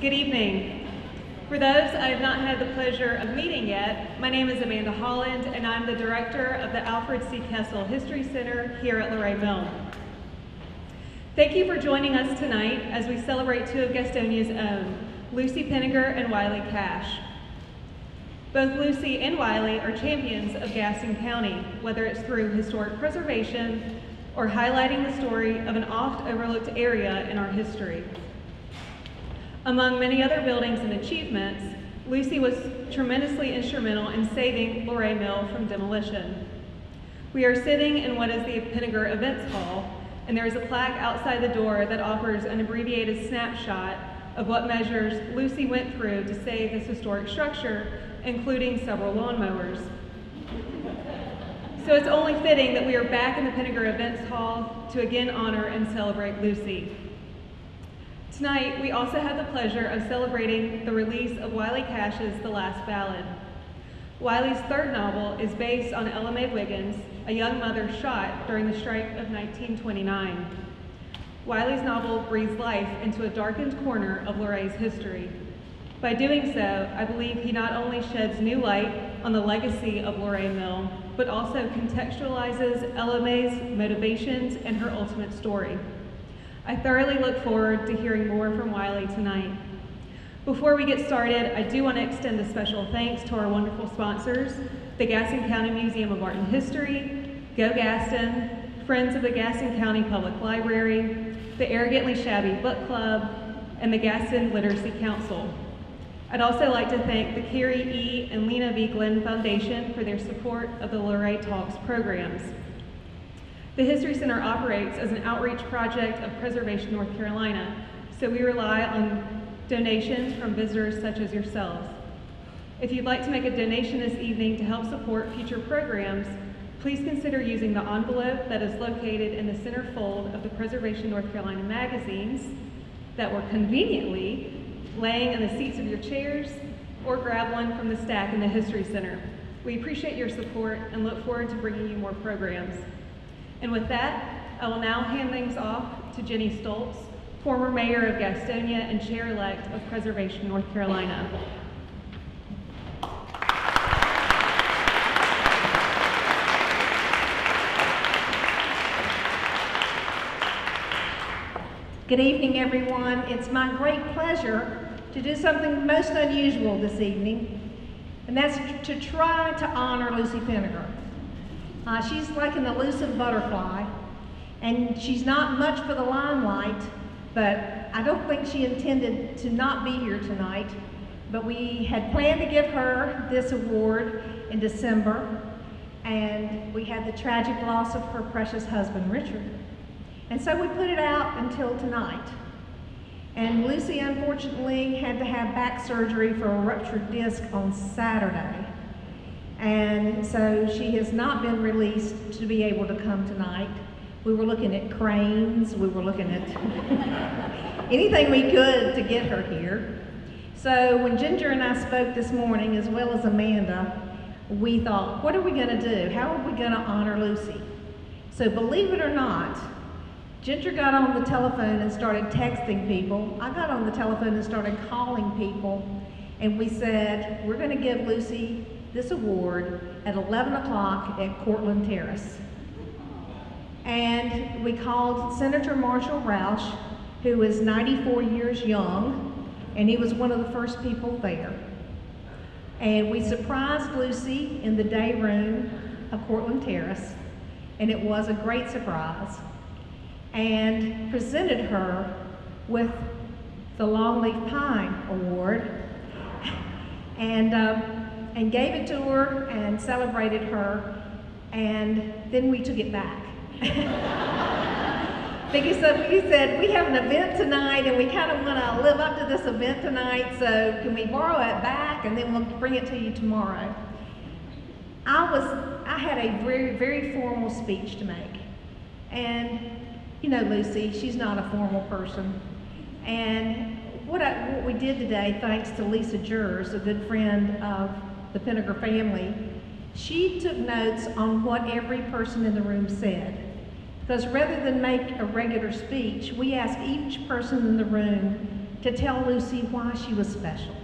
Good evening. For those I have not had the pleasure of meeting yet, my name is Amanda Holland, and I'm the director of the Alfred C. Kessell History Center here at Loray Mill. Thank you for joining us tonight as we celebrate two of Gastonia's own, Lucy Penegar and Wiley Cash. Both Lucy and Wiley are champions of Gaston County, whether it's through historic preservation or highlighting the story of an oft-overlooked area in our history. Among many other buildings and achievements, Lucy was tremendously instrumental in saving Loray Mill from demolition. We are sitting in what is the Penegar Events Hall, and there is a plaque outside the door that offers an abbreviated snapshot of what measures Lucy went through to save this historic structure, including several lawnmowers. So it's only fitting that we are back in the Penegar Events Hall to again honor and celebrate Lucy. Tonight, we also have the pleasure of celebrating the release of Wiley Cash's The Last Ballad. Wiley's third novel is based on Ella Mae Wiggins, a young mother shot during the strike of 1929. Wiley's novel breathes life into a darkened corner of Loray's history. By doing so, I believe he not only sheds new light on the legacy of Loray Mill, but also contextualizes Ella Mae's motivations and her ultimate story. I thoroughly look forward to hearing more from Wiley tonight. Before we get started, I do want to extend a special thanks to our wonderful sponsors, the Gaston County Museum of Art and History, Go Gaston, Friends of the Gaston County Public Library, the Arrogantly Shabby Book Club, and the Gaston Literacy Council. I'd also like to thank the Carrie E. and Lena V. Glenn Foundation for their support of the Loray Talks programs. The History Center operates as an outreach project of Preservation North Carolina, so we rely on donations from visitors such as yourselves. If you'd like to make a donation this evening to help support future programs, please consider using the envelope that is located in the center fold of the Preservation North Carolina magazines that were conveniently laying in the seats of your chairs, or grab one from the stack in the History Center. We appreciate your support and look forward to bringing you more programs. And with that, I will now hand things off to Jenny Stoltz, former mayor of Gastonia and chair-elect of Preservation North Carolina. Good evening, everyone. It's my great pleasure to do something most unusual this evening, and that's to try to honor Lucy Penegar. She's like an elusive butterfly, and she's not much for the limelight, but I don't think she intended to not be here tonight. But we had planned to give her this award in December, and we had the tragic loss of her precious husband, Richard. And so we put it out until tonight. And Lucy, unfortunately, had to have back surgery for a ruptured disc on Saturday. And so she has not been released to be able to come tonight. We were looking at cranes, we were looking at anything we could to get her here. So when Ginger and I spoke this morning, as well as Amanda, we thought, what are we gonna do? How are we gonna honor Lucy? So believe it or not, Ginger got on the telephone and started texting people. I got on the telephone and started calling people, and we said, we're gonna give Lucy this award at 11 o'clock at Cortland Terrace. And we called Senator Marshall Roush, who is 94 years young, and he was one of the first people there. And we surprised Lucy in the day room of Cortland Terrace, and it was a great surprise, and presented her with the Longleaf Pine Award, and gave it to her and celebrated her, and then we took it back. Because we said, we have an event tonight and we kind of want to live up to this event tonight, so can we borrow it back and then we'll bring it to you tomorrow. I had a very, very formal speech to make. And you know Lucy, she's not a formal person. And what we did today, thanks to Lisa Jers, a good friend of the Penegar family, she took notes on what every person in the room said. Because rather than make a regular speech, we asked each person in the room to tell Lucy why she was special.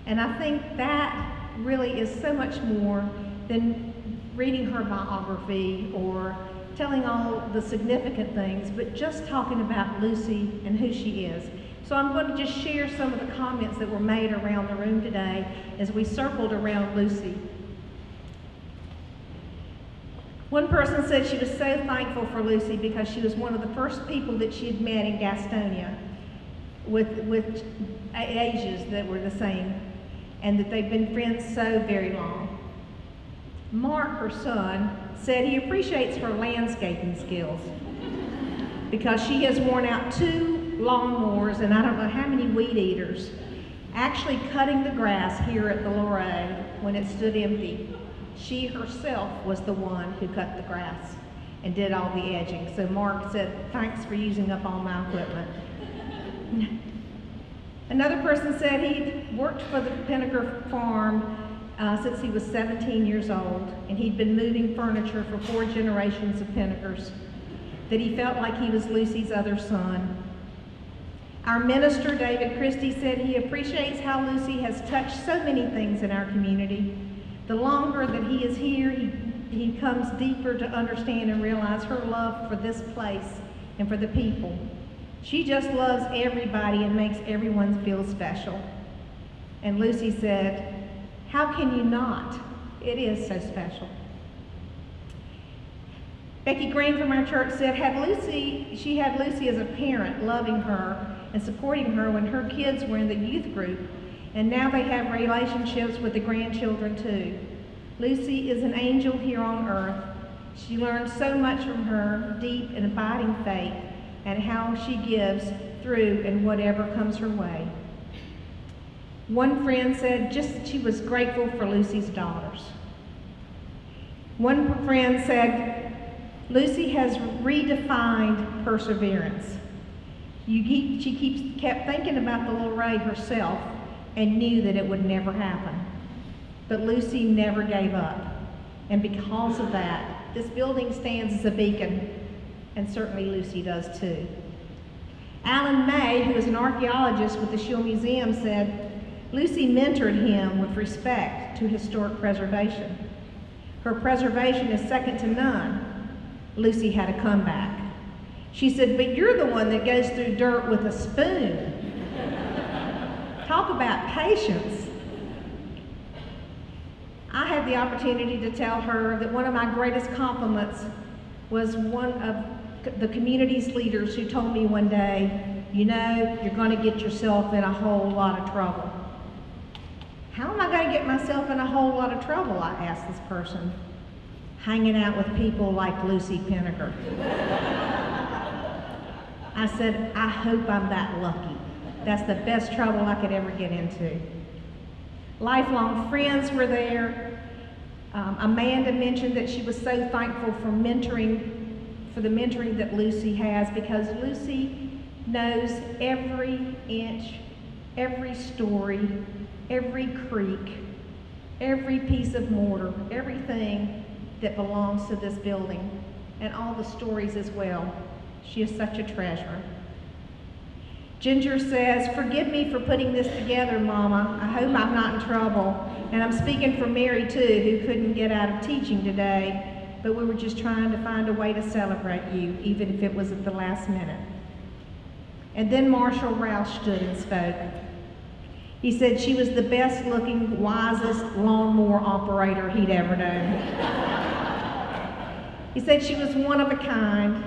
And I think that really is so much more than reading her biography or telling all the significant things, but just talking about Lucy and who she is. So I'm going to just share some of the comments that were made around the room today as we circled around Lucy. One person said she was so thankful for Lucy because she was one of the first people that she had met in Gastonia with ages that were the same, and that they've been friends so very long. Mark, her son, said he appreciates her landscaping skills because she has worn out 2 lawnmowers and I don't know how many weed eaters, actually cutting the grass here at the Loray when it stood empty. She herself was the one who cut the grass and did all the edging. So Mark said, thanks for using up all my equipment. Another person said he'd worked for the Penegar farm since he was 17 years old, and he'd been moving furniture for 4 generations of Penegars, that he felt like he was Lucy's other son. Our minister, David Christie, said he appreciates how Lucy has touched so many things in our community. The longer that he is here, he comes deeper to understand and realize her love for this place and for the people. She just loves everybody and makes everyone feel special. And Lucy said, how can you not? It is so special. Becky Green from our church said she had Lucy as a parent, loving her and supporting her when her kids were in the youth group, and now they have relationships with the grandchildren too. Lucy is an angel here on earth. She learned so much from her deep and abiding faith and how she gives through and whatever comes her way. One friend said just she was grateful for Lucy's daughters. One friend said, Lucy has redefined perseverance. She kept thinking about the Loray herself and knew that it would never happen. But Lucy never gave up. And because of that, this building stands as a beacon, and certainly Lucy does too. Alan May, who is an archaeologist with the Schill Museum, said, Lucy mentored him with respect to historic preservation. Her preservation is second to none. Lucy had a comeback. She said, but you're the one that goes through dirt with a spoon. Talk about patience. I had the opportunity to tell her that one of my greatest compliments was one of the community's leaders who told me one day, you know, you're going to get yourself in a whole lot of trouble. How am I going to get myself in a whole lot of trouble, I asked this person. Hanging out with people like Lucy Penegar. I said, I hope I'm that lucky. That's the best trouble I could ever get into. Lifelong friends were there. Amanda mentioned that she was so thankful for the mentoring that Lucy has, because Lucy knows every inch, every story, every creek, every piece of mortar, everything that belongs to this building, and all the stories as well. She is such a treasure. Ginger says, forgive me for putting this together, Mama. I hope I'm not in trouble. And I'm speaking for Mary too, who couldn't get out of teaching today, but we were just trying to find a way to celebrate you, even if it was at the last minute. And then Marshall Rouse stood and spoke. He said she was the best looking, wisest lawnmower operator he'd ever known. He said she was one of a kind,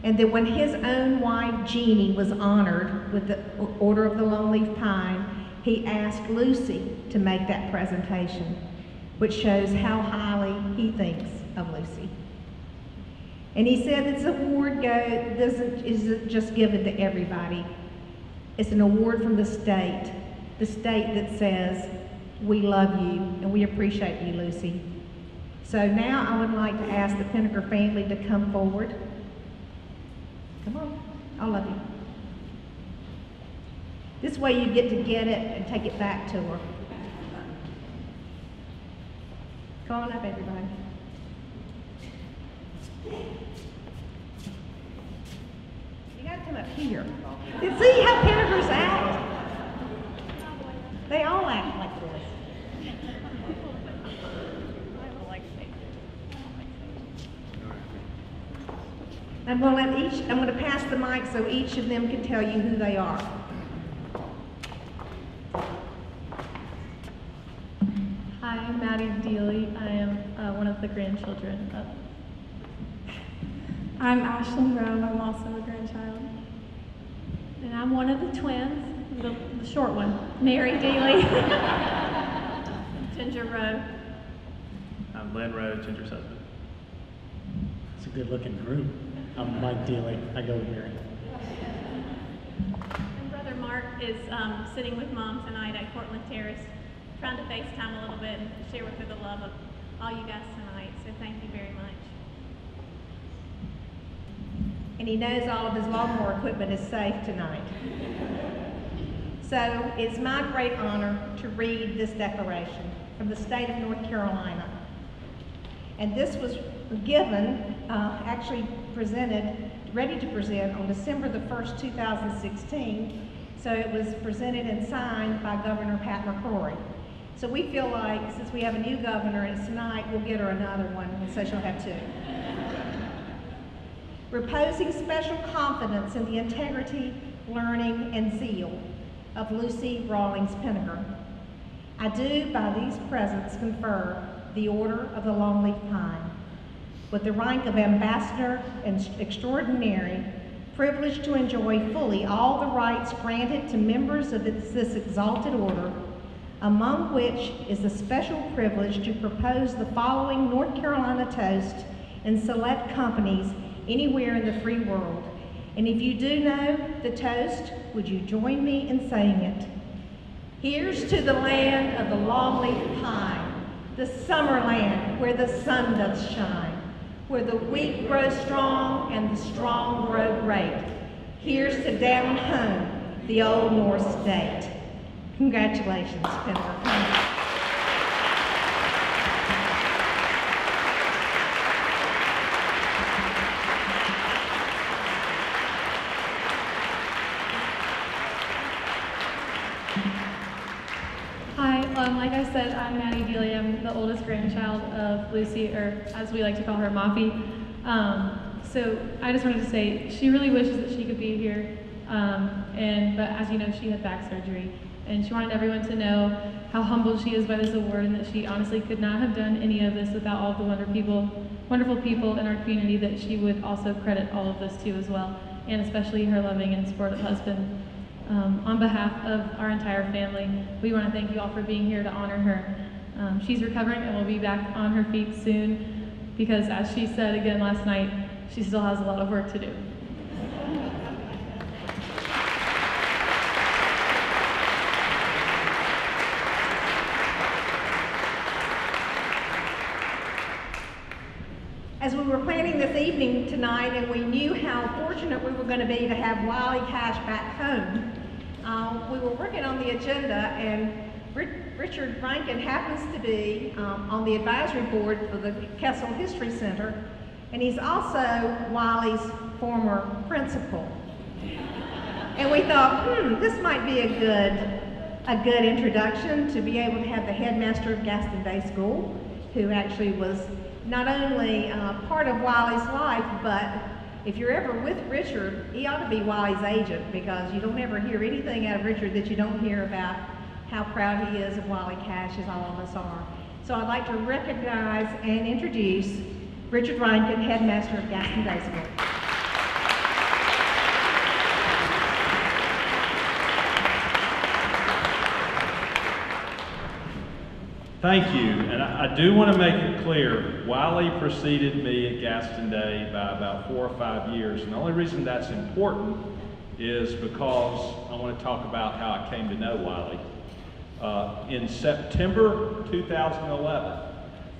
and that when his own wife, Jeannie, was honored with the Order of the Longleaf Pine, he asked Lucy to make that presentation, which shows how highly he thinks of Lucy. And he said this award isn't just given to everybody. It's an award from the state that says, we love you and we appreciate you, Lucy. So now I would like to ask the Penegar family to come forward. Come on, I love you. This way you get to get it and take it back to her. Come on up, everybody. You gotta come up here. And see how Penegar's at? I'm going to pass the mic so each of them can tell you who they are. Hi, I'm Maddie Deely. I am one of the grandchildren of. I'm Ashlyn Rowe. I'm also a grandchild. And I'm one of the twins, the short one, Mary Deely. Ginger Rowe. I'm Lynn Rowe, Ginger's husband. It's a good looking group. I'm Mike Deely. I go with Mary. And brother Mark is sitting with Mom tonight at Cortland Terrace, trying to FaceTime a little bit and share with her the love of all you guys tonight. So thank you very much. And he knows all of his lawnmower equipment is safe tonight. So it's my great honor to read this declaration from the state of North Carolina. And this was given, actually presented, ready to present on December the 1st, 2016. So it was presented and signed by Governor Pat McCrory. So we feel like, since we have a new governor and it's tonight, we'll get her another one, and so she'll have two. Reposing special confidence in the integrity, learning, and zeal of Lucy Rawlings Penegar, I do by these presents confer the Order of the Longleaf Pine, with the rank of Ambassador Extraordinary, privileged to enjoy fully all the rights granted to members of this exalted order, among which is the special privilege to propose the following North Carolina toast in select companies anywhere in the free world. And if you do know the toast, would you join me in saying it? Here's to the land of the longleaf pine, the summer land where the sun doth shine, where the weak grow strong and the strong grow great. Here's to down home, the old North State. Congratulations, Penegar. Like I said, I'm Maddie Deely. I'm the oldest grandchild of Lucy, or as we like to call her, Moppy. So I just wanted to say she really wishes that she could be here, but as you know, she had back surgery, and she wanted everyone to know how humbled she is by this award, and that she honestly could not have done any of this without all of the wonderful people in our community that she would also credit all of this to as well, and especially her loving and supportive husband. On behalf of our entire family, we want to thank you all for being here to honor her. She's recovering and will be back on her feet soon because, as she said again last night, she still has a lot of work to do. As we were planning this evening tonight, and we knew how fortunate we were going to be to have Wiley Cash back home, we were working on the agenda, and Richard Rankin happens to be on the advisory board for the Kessell History Center, and he's also Wiley's former principal. And we thought, this might be a good introduction to be able to have the headmaster of Gaston Day School, who actually was not only part of Wiley's life, but if you're ever with Richard, he ought to be Wiley's agent, because you don't ever hear anything out of Richard that you don't hear about how proud he is of Wiley Cash, as all of us are. So I'd like to recognize and introduce Richard Rankin, headmaster of Gaston Day School. Thank you, and I do want to make it clear, Wiley preceded me at Gaston Day by about 4 or 5 years, and the only reason that's important is because I want to talk about how I came to know Wiley. In September 2011,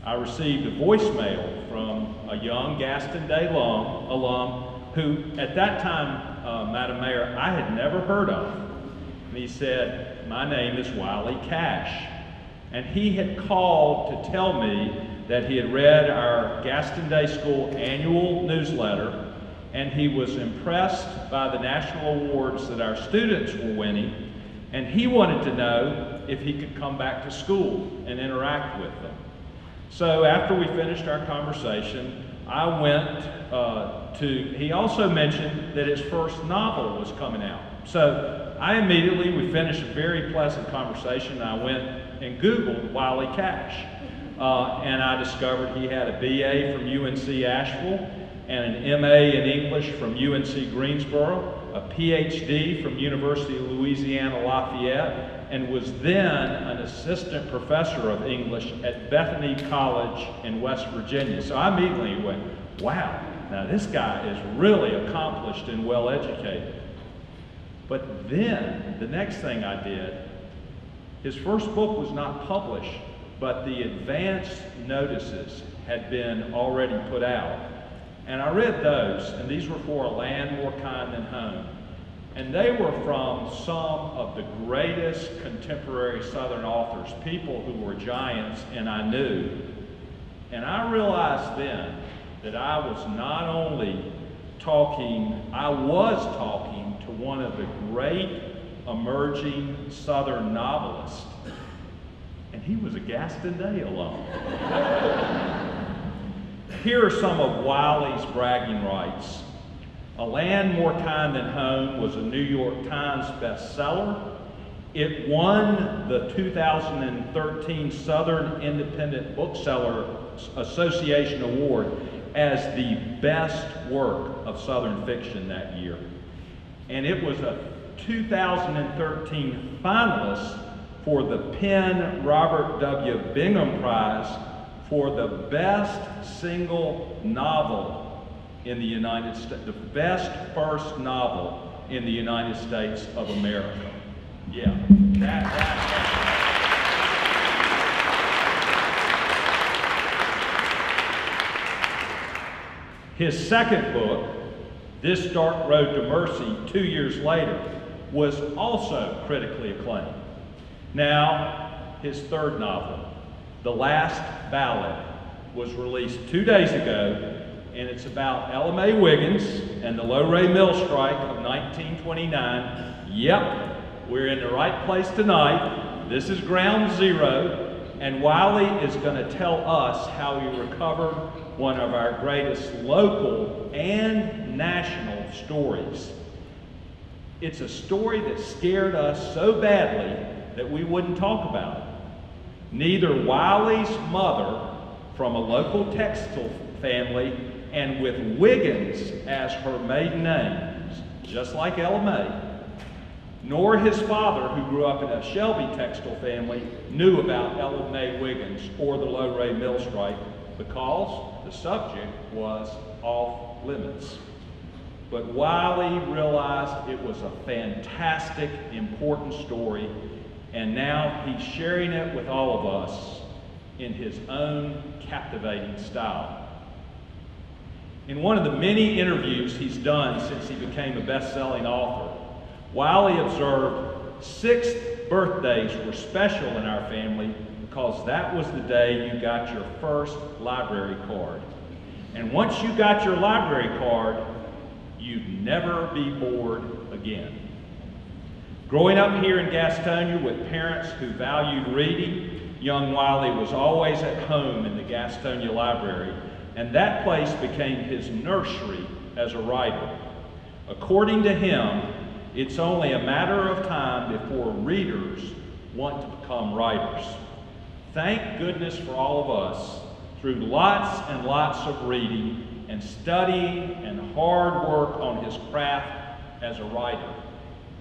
I received a voicemail from a young Gaston Day alum who, at that time, Madam Mayor, I had never heard of. And he said, "My name is Wiley Cash." And he had called to tell me that he had read our Gaston Day School annual newsletter, and he was impressed by the national awards that our students were winning, and he wanted to know if he could come back to school and interact with them. So after we finished our conversation, I went he also mentioned that his first novel was coming out. So we finished a very pleasant conversation. I went and Googled Wiley Cash. And I discovered he had a BA from UNC Asheville and an MA in English from UNC Greensboro, a PhD from University of Louisiana Lafayette, and was then an assistant professor of English at Bethany College in West Virginia. So I immediately went, wow, now this guy is really accomplished and well educated. But then, the next thing I did, his first book was not published, but the advance notices had been already put out. And I read those, and these were for A Land More Kind Than Home. And they were from some of the greatest contemporary Southern authors, people who were giants and I knew. And I realized then that I was talking to one of the great emerging Southern novelists. And he was a Gaston Day alum. Here are some of Wiley's bragging rights. A Land More Kind Than Home was a New York Times bestseller. It won the 2013 Southern Independent Bookseller Association Award as the best work of Southern fiction that year. And it was a 2013 finalist for the Penn Robert W. Bingham Prize for the best single novel in the United States, the best first novel in the United States of America. Yeah, His second book, This Dark Road to Mercy, 2 years later, was also critically acclaimed. Now, his third novel, The Last Ballad, was released 2 days ago, and it's about Ella Mae Wiggins and the Loray Mill strike of 1929. Yep, we're in the right place tonight. This is ground zero, and Wiley is going to tell us how he recovered one of our greatest local and national stories. It's a story that scared us so badly that we wouldn't talk about it. Neither Wiley's mother, from a local textile family and with Wiggins as her maiden name, just like Ella Mae, nor his father, who grew up in a Shelby textile family, knew about Ella Mae Wiggins or the Loray Mill strike because the subject was off limits. But Wiley realized it was a fantastic, important story, and now he's sharing it with all of us in his own captivating style. In one of the many interviews he's done since he became a best-selling author, Wiley observed 6 birthdays were special in our family because that was the day you got your first library card. And once you got your library card, you'd never be bored again. Growing up here in Gastonia with parents who valued reading, young Wiley was always at home in the Gastonia Library, and that place became his nursery as a writer. According to him, it's only a matter of time before readers want to become writers. Thank goodness for all of us, through lots and lots of reading and studying and hard work on his craft as a writer,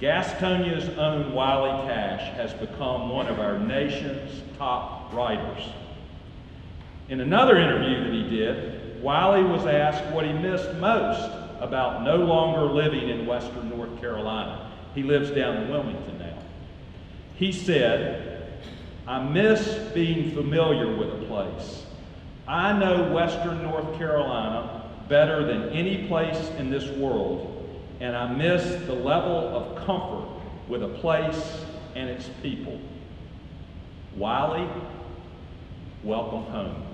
Gastonia's own Wiley Cash has become one of our nation's top writers. In another interview that he did, Wiley was asked what he missed most about no longer living in Western North Carolina. He lives down in Wilmington now. He said, "I miss being familiar with a place. I know Western North Carolina better than any place in this world, and I miss the level of comfort with a place and its people." Wiley, welcome home.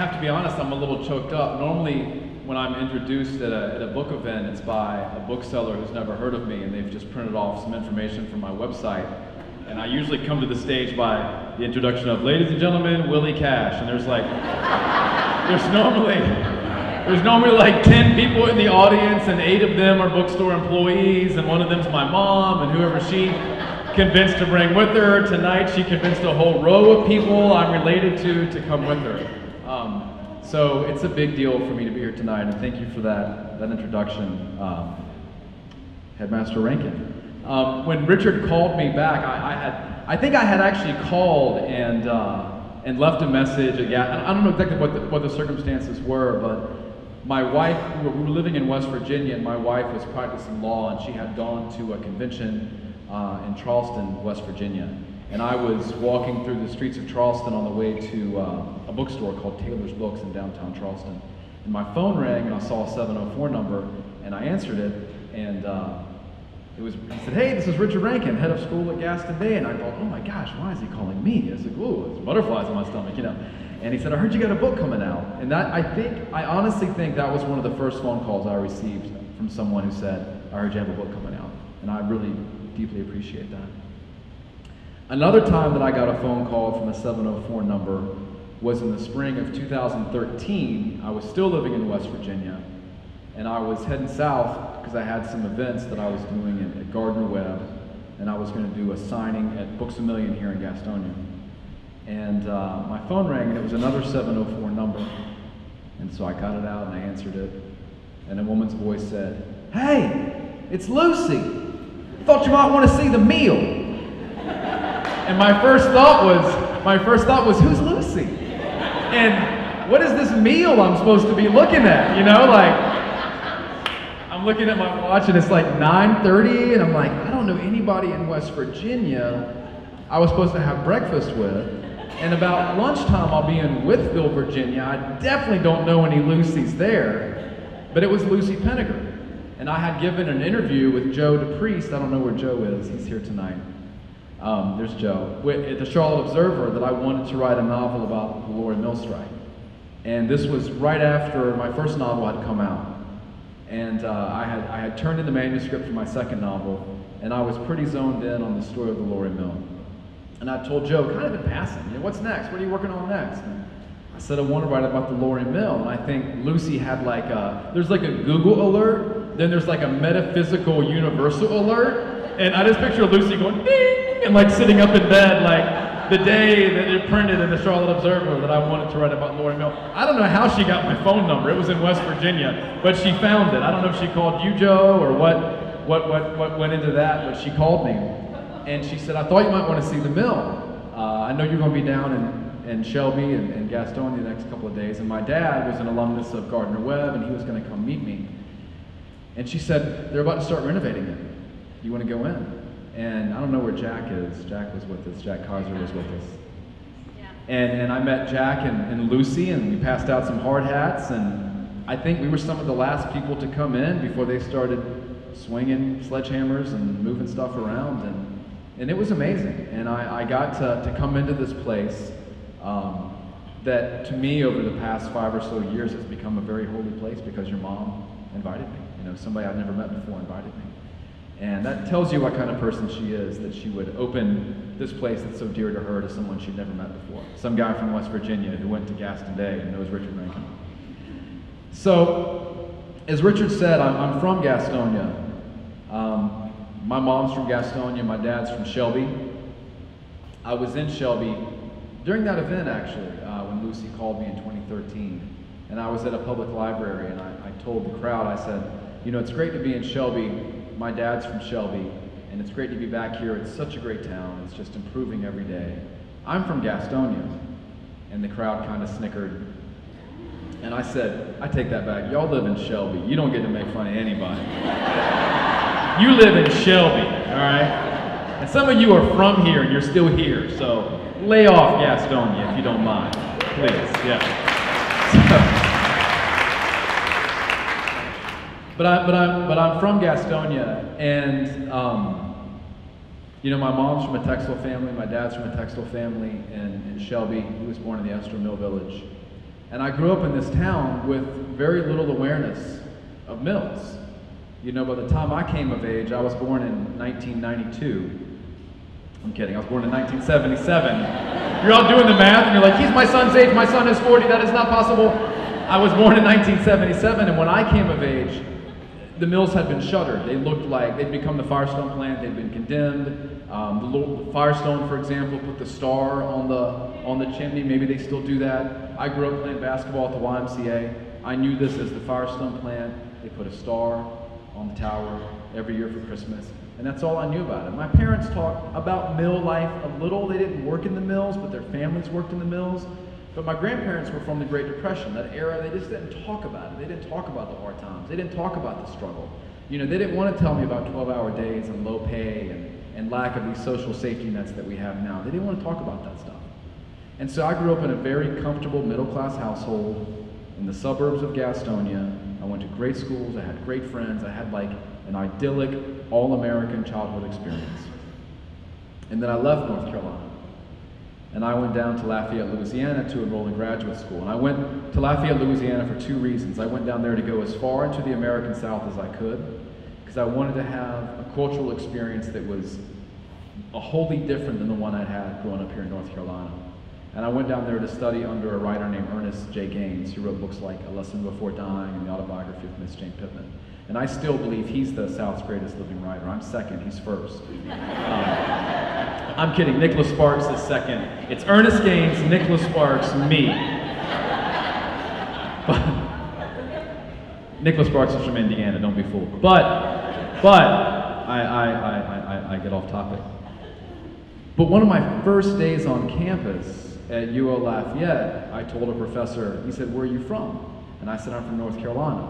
have to be honest, I'm a little choked up. Normally, when I'm introduced at a book event, it's by a bookseller who's never heard of me, and they've just printed off some information from my website. And I usually come to the stage by the introduction of, ladies and gentlemen, Wiley Cash. And there's normally like 10 people in the audience, and 8 of them are bookstore employees, and one of them's my mom, and whoever she convinced to bring with her. Tonight, she convinced a whole row of people I'm related to come with her. So it's a big deal for me to be here tonight, and thank you for that introduction, Headmaster Rankin. When Richard called me back, I think I had actually called and left a message. I don't know exactly what the circumstances were, but my wife, we were living in West Virginia, and my wife was practicing law, and she had gone to a convention in Charleston, West Virginia. And I was walking through the streets of Charleston on the way to a bookstore called Taylor's Books in downtown Charleston. And my phone rang, and I saw a 704 number, and I answered it, and he said, hey, this is Richard Rankin, head of school at Gaston Day. And I thought, oh my gosh, why is he calling me? I said, ooh, there's butterflies in my stomach, you know. And he said, I heard you got a book coming out. And I honestly think that was one of the first phone calls I received from someone who said, I heard you have a book coming out. And I really deeply appreciate that. Another time that I got a phone call from a 704 number was in the spring of 2013. I was still living in West Virginia, and I was heading south because I had some events that I was doing at Gardner-Webb, and I was going to do a signing at Books A Million here in Gastonia. And my phone rang, and it was another 704 number. And so I got it out and I answered it, and a woman's voice said, hey, it's Lucy. Thought you might want to see the meal. And my first thought was, who's Lucy? And what is this meal I'm supposed to be looking at? You know, like, I'm looking at my watch and it's like 9:30, and I'm like, I don't know anybody in West Virginia I was supposed to have breakfast with. And about lunchtime, I'll be in Withville, Virginia. I definitely don't know any Lucys there, but it was Lucy Penegar. And I had given an interview with Joe DePriest. I don't know where Joe is. He's here tonight. There's Joe. At the Charlotte Observer, that I wanted to write a novel about the Loray Mill strike. And this was right after my first novel had come out. And I had turned in the manuscript for my second novel, and I was pretty zoned in on the story of the Loray Mill. And I told Joe, kind of in passing, you know, what's next? What are you working on next? And I said, I want to write about the Loray Mill. And I think Lucy had like there's like a Google alert, then there's like a metaphysical universal alert. And I just picture Lucy going, ding, and like sitting up in bed, like the day that it printed in the Charlotte Observer that I wanted to write about Loray Mill. I don't know how she got my phone number. It was in West Virginia, but she found it. I don't know if she called you, Joe, or what went into that, but she called me. And she said, I thought you might want to see the mill. I know you're going to be down in Shelby and Gastonia the next couple of days. And my dad was an alumnus of Gardner-Webb, and he was going to come meet me. And she said, they're about to start renovating it. You want to go in? And I don't know where Jack is. Jack was with us. Jack Kaiser was with us. Yeah. And I met Jack and Lucy, and we passed out some hard hats. And I think we were some of the last people to come in before they started swinging sledgehammers and moving stuff around. And it was amazing. And I got to come into this place that, to me, over the past 5 or so years has become a very holy place because your mom invited me. You know, somebody I'd never met before invited me. And that tells you what kind of person she is, that she would open this place that's so dear to her to someone she'd never met before. Some guy from West Virginia who went to Gaston Day and knows Richard Rankin. So, as Richard said, I'm from Gastonia. My mom's from Gastonia, my dad's from Shelby. I was in Shelby during that event, actually, when Lucy called me in 2013. And I was at a public library, and I told the crowd, I said, you know, it's great to be in Shelby. My dad's from Shelby, and it's great to be back here. It's such a great town. It's just improving every day. I'm from Gastonia. And the crowd kind of snickered. And I said, I take that back. Y'all live in Shelby. You don't get to make fun of anybody. You live in Shelby, all right? And some of you are from here, and you're still here. So lay off Gastonia if you don't mind, please. Yeah. But I'm from Gastonia, and you know, my mom's from a textile family, my dad's from a textile family in Shelby. He was born in the Esther Mill Village. And I grew up in this town with very little awareness of mills. You know, by the time I came of age, I was born in 1992. I'm kidding, I was born in 1977. You're all doing the math and you're like, he's my son's age, my son is 40, that is not possible. I was born in 1977, and when I came of age, the mills had been shuttered. They looked like they'd become the Firestone plant, they'd been condemned. The Firestone, for example, put the star on the chimney, maybe they still do that. I grew up playing basketball at the YMCA. I knew this as the Firestone plant. They put a star on the tower every year for Christmas, and that's all I knew about it. My parents talked about mill life a little. They didn't work in the mills, but their families worked in the mills. But my grandparents were from the Great Depression, that era. They just didn't talk about it. They didn't talk about the hard times. They didn't talk about the struggle. You know, they didn't want to tell me about 12-hour days and low pay and lack of these social safety nets that we have now. They didn't want to talk about that stuff. And so I grew up in a very comfortable middle-class household in the suburbs of Gastonia. I went to great schools. I had great friends. I had like an idyllic, all-American childhood experience. And then I left North Carolina. And I went down to Lafayette, Louisiana to enroll in graduate school. And I went to Lafayette, Louisiana for two reasons. I went down there to go as far into the American South as I could, because I wanted to have a cultural experience that was wholly different than the one I'd had growing up here in North Carolina. And I went down there to study under a writer named Ernest J. Gaines, who wrote books like A Lesson Before Dying and the autobiography of Miss Jane Pittman. And I still believe he's the South's greatest living writer. I'm second, he's first. I'm kidding, Nicholas Sparks is second. It's Ernest Gaines, Nicholas Sparks, me. Nicholas Sparks is from Indiana, don't be fooled. But I get off topic. But one of my first days on campus at UO Lafayette, I told a professor, he said, "Where are you from?" And I said, "I'm from North Carolina."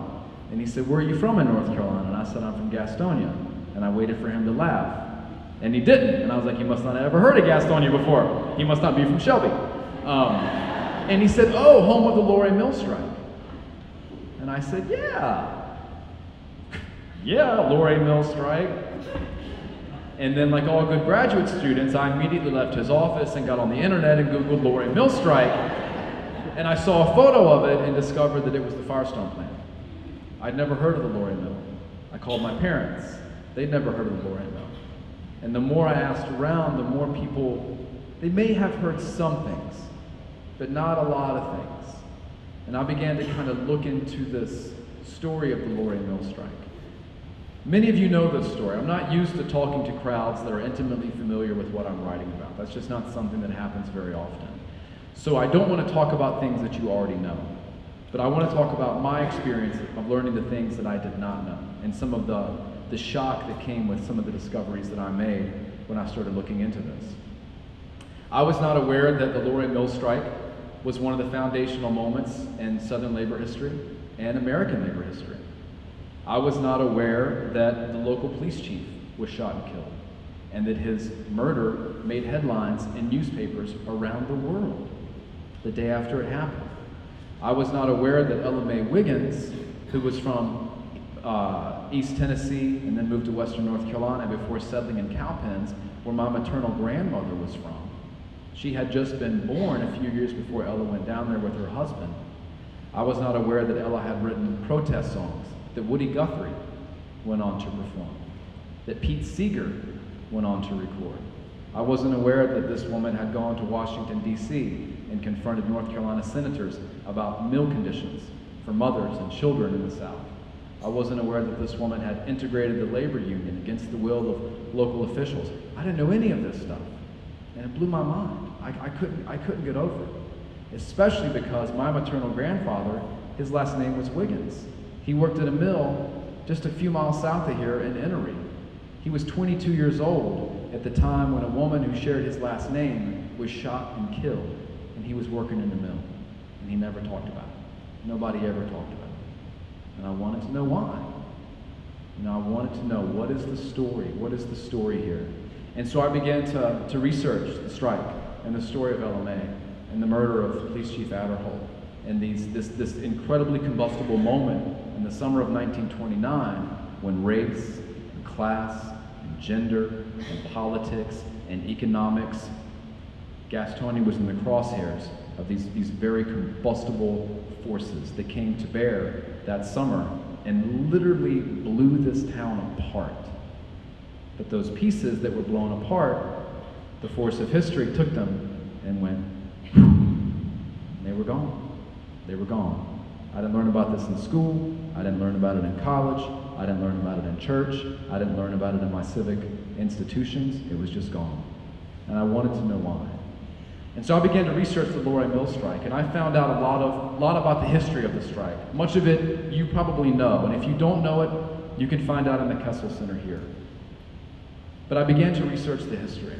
And he said, "Where are you from in North Carolina?" And I said, "I'm from Gastonia." And I waited for him to laugh. And he didn't. And I was like, "He must not have ever heard of Gastonia before. He must not be from Shelby." And he said, "Oh, home of the Loray Mill strike." And I said, "Yeah, Loray Mill strike." And then, like all good graduate students, I immediately left his office and got on the internet and Googled Loray Mill strike. And I saw a photo of it and discovered that it was the Firestone plant. I'd never heard of the Loray Mill. I called my parents. They'd never heard of the Loray Mill. And the more I asked around, the more people, they may have heard some things, but not a lot of things. And I began to kind of look into this story of the Loray Mill strike. Many of you know this story. I'm not used to talking to crowds that are intimately familiar with what I'm writing about. That's just not something that happens very often. So I don't want to talk about things that you already know. But I want to talk about my experience of learning the things that I did not know, and some of the shock that came with some of the discoveries that I made when I started looking into this. I was not aware that the Loray Mill strike was one of the foundational moments in Southern labor history and American labor history. I was not aware that the local police chief was shot and killed, and that his murder made headlines in newspapers around the world the day after it happened. I was not aware that Ella Mae Wiggins, who was from East Tennessee and then moved to Western North Carolina before settling in Cowpens, where my maternal grandmother was from. She had just been born a few years before Ella went down there with her husband. I was not aware that Ella had written protest songs that Woody Guthrie went on to perform, that Pete Seeger went on to record. I wasn't aware that this woman had gone to Washington, D.C. and confronted North Carolina senators about mill conditions for mothers and children in the South. I wasn't aware that this woman had integrated the labor union against the will of local officials. I didn't know any of this stuff, and it blew my mind. I couldn't get over it, especially because my maternal grandfather, his last name was Wiggins. He worked at a mill just a few miles south of here in Ennery. He was 22 years old at the time when a woman who shared his last name was shot and killed, and he was working in the mill, and he never talked about it. Nobody ever talked about it. And I wanted to know why. And I wanted to know, what is the story? What is the story here? And so I began to research the strike and the story of Ella Mae and the murder of Police Chief Aderholt and this incredibly combustible moment in the summer of 1929 when race and class and gender and politics and economics, Gastonia was in the crosshairs of these very combustible forces that came to bear that summer and literally blew this town apart. But those pieces that were blown apart, the force of history took them and went, and they were gone. They were gone. I didn't learn about this in school. I didn't learn about it in college. I didn't learn about it in church. I didn't learn about it in my civic institutions. It was just gone. And I wanted to know why. And so I began to research the Loray Mill strike, and I found out a lot about the history of the strike. Much of it you probably know, and if you don't know it, you can find out in the Kessell Center here. But I began to research the history,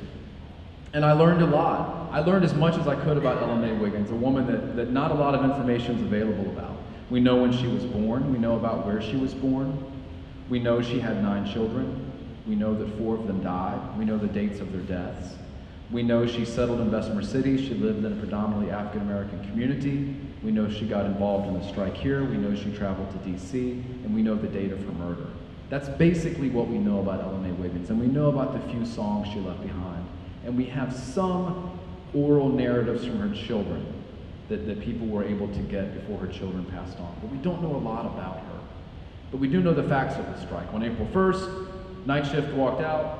and I learned a lot. I learned as much as I could about Ella Mae Wiggins, a woman that not a lot of information is available about. We know when she was born. We know about where she was born. We know she had 9 children. We know that 4 of them died. We know the dates of their deaths. We know she settled in Bessemer City. She lived in a predominantly African-American community. We know she got involved in the strike here. We know she traveled to D.C., and we know the date of her murder. That's basically what we know about Ella Mae Wiggins, and we know about the few songs she left behind. And we have some oral narratives from her children that people were able to get before her children passed on. But we don't know a lot about her. But we do know the facts of the strike. On April 1st, night shift walked out.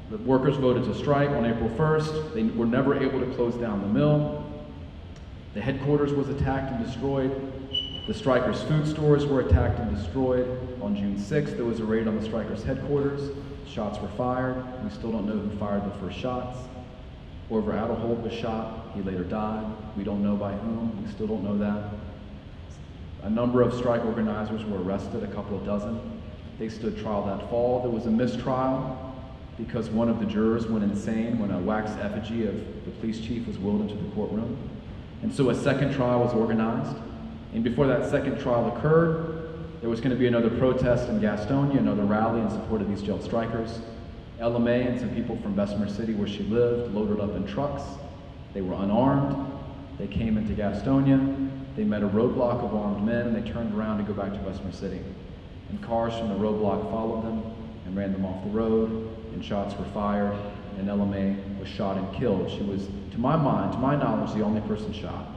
The workers voted to strike on April 1st. They were never able to close down the mill. The headquarters was attacked and destroyed. The strikers' food stores were attacked and destroyed. On June 6th, there was a raid on the strikers' headquarters. Shots were fired. We still don't know who fired the first shots. Orver Adelholt was shot. He later died. We don't know by whom. We still don't know that. A number of strike organizers were arrested, a couple of dozen. They stood trial that fall. There was a mistrial because one of the jurors went insane when a wax effigy of the police chief was wheeled into the courtroom. And so a second trial was organized. And before that second trial occurred, there was going to be another protest in Gastonia, another rally in support of these jailed strikers. Ella Mae and some people from Bessemer City, where she lived, loaded up in trucks. They were unarmed. They came into Gastonia. They met a roadblock of armed men, and they turned around to go back to Bessemer City. And cars from the roadblock followed them and ran them off the road, and shots were fired, and Ella Mae was shot and killed. She was, to my mind, to my knowledge, the only person shot.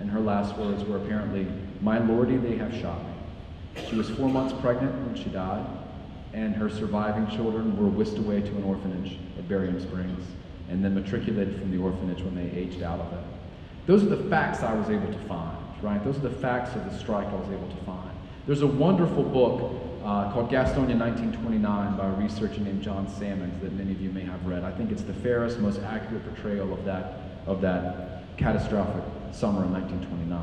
And her last words were apparently, "My lordy, they have shot me." She was 4 months pregnant when she died, and her surviving children were whisked away to an orphanage at Barium Springs, and then matriculated from the orphanage when they aged out of it. Those are the facts I was able to find, right? Those are the facts of the strike I was able to find. There's a wonderful book called Gastonia 1929 by a researcher named John Sammons that many of you may have read. I think it's the fairest, most accurate portrayal of that catastrophic summer of 1929.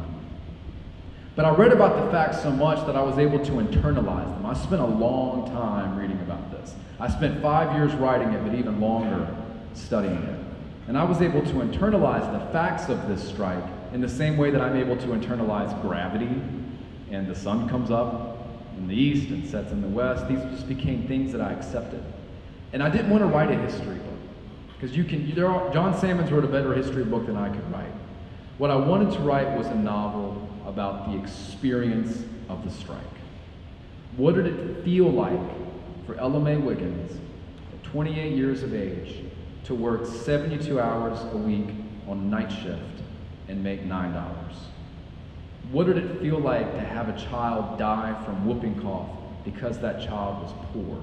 But I read about the facts so much that I was able to internalize them. I spent a long time reading about this. I spent 5 years writing it, but even longer studying it. And I was able to internalize the facts of this strike in the same way that I'm able to internalize gravity, and the sun comes up in the east and sets in the west. These just became things that I accepted. And I didn't want to write a history book, because John Sammons wrote a better history book than I could write. What I wanted to write was a novel about the experience of the strike. What did it feel like for Ella Mae Wiggins, at 28 years of age, to work 72 hours a week on night shift and make $9? What did it feel like to have a child die from whooping cough because that child was poor?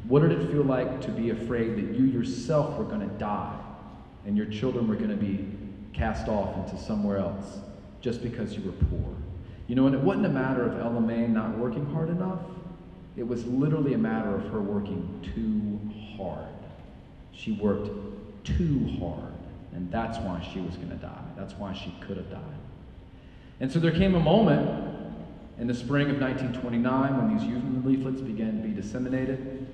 What did it feel like to be afraid that you yourself were going to die and your children were going to be cast off into somewhere else just because you were poor? You know, and it wasn't a matter of Ella Mae not working hard enough. It was literally a matter of her working too hard. She worked too hard, and that's why she was going to die. That's why she could have died. And so there came a moment in the spring of 1929 when these union leaflets began to be disseminated.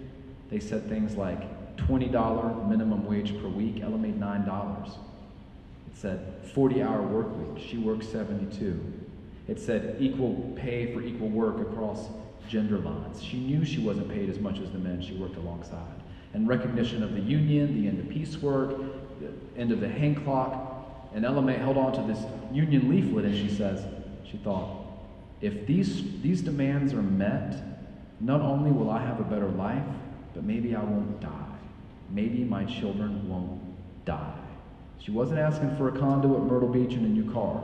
They said things like $20 minimum wage per week. Ella made $9. It said 40-hour work week. She worked 72. It said equal pay for equal work across gender lines. She knew she wasn't paid as much as the men she worked alongside. And recognition of the union, the end of piecework, the end of the hang clock. And Ella Mae held on to this union leaflet, and she thought, if these demands are met, not only will I have a better life, but maybe I won't die. Maybe my children won't die. She wasn't asking for a condo at Myrtle Beach and a new car.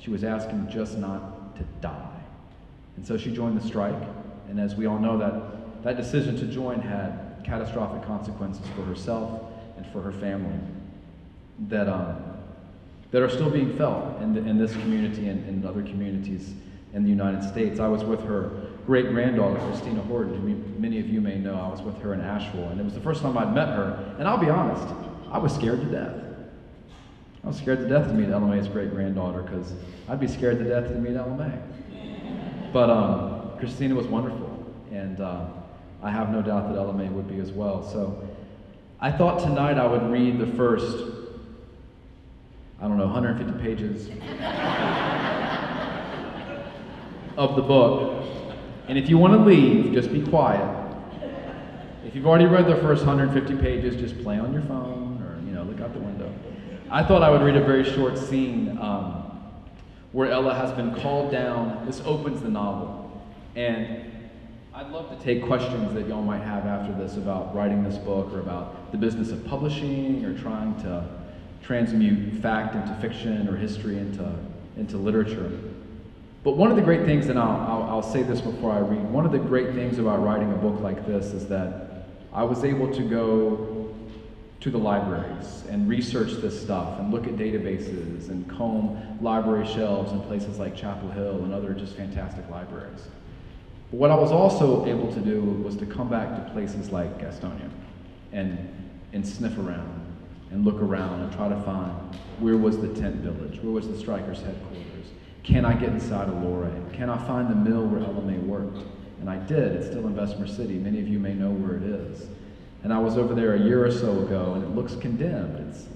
She was asking just not to die. And so she joined the strike, and as we all know, that decision to join had catastrophic consequences for herself and for her family that are still being felt in this community and in other communities in the United States. I was with her great-granddaughter, Christina Horton, who many of you may know. I was with her in Asheville, and it was the first time I'd met her, and I'll be honest, I was scared to death. I was scared to death to meet Ella Mae's great-granddaughter, because I'd be scared to death to meet Ella Mae. But Christina was wonderful, and I have no doubt that Ella Mae would be as well. So I thought tonight I would read the first, 150 pages of the book. And if you want to leave, just be quiet. If you've already read the first 150 pages, just play on your phone or, look out the window. I thought I would read a very short scene where Ella has been called down. This opens the novel. And I'd love to take questions that y'all might have after this about writing this book or about the business of publishing or trying to transmute fact into fiction or history into literature. But one of the great things, and I'll say this before I read, one of the great things about writing a book like this is that I was able to go to the libraries and research this stuff and look at databases and comb library shelves in places like Chapel Hill and other just fantastic libraries. But what I was also able to do was to come back to places like Gastonia and sniff around and look around and try to find where was the tent village, where was the strikers' headquarters. Can I get inside of Loray? Can I find the mill where Ella Mae worked? And I did. It's still in Bessemer City. Many of you may know where it is. And I was over there a year or so ago, and it looks condemned. It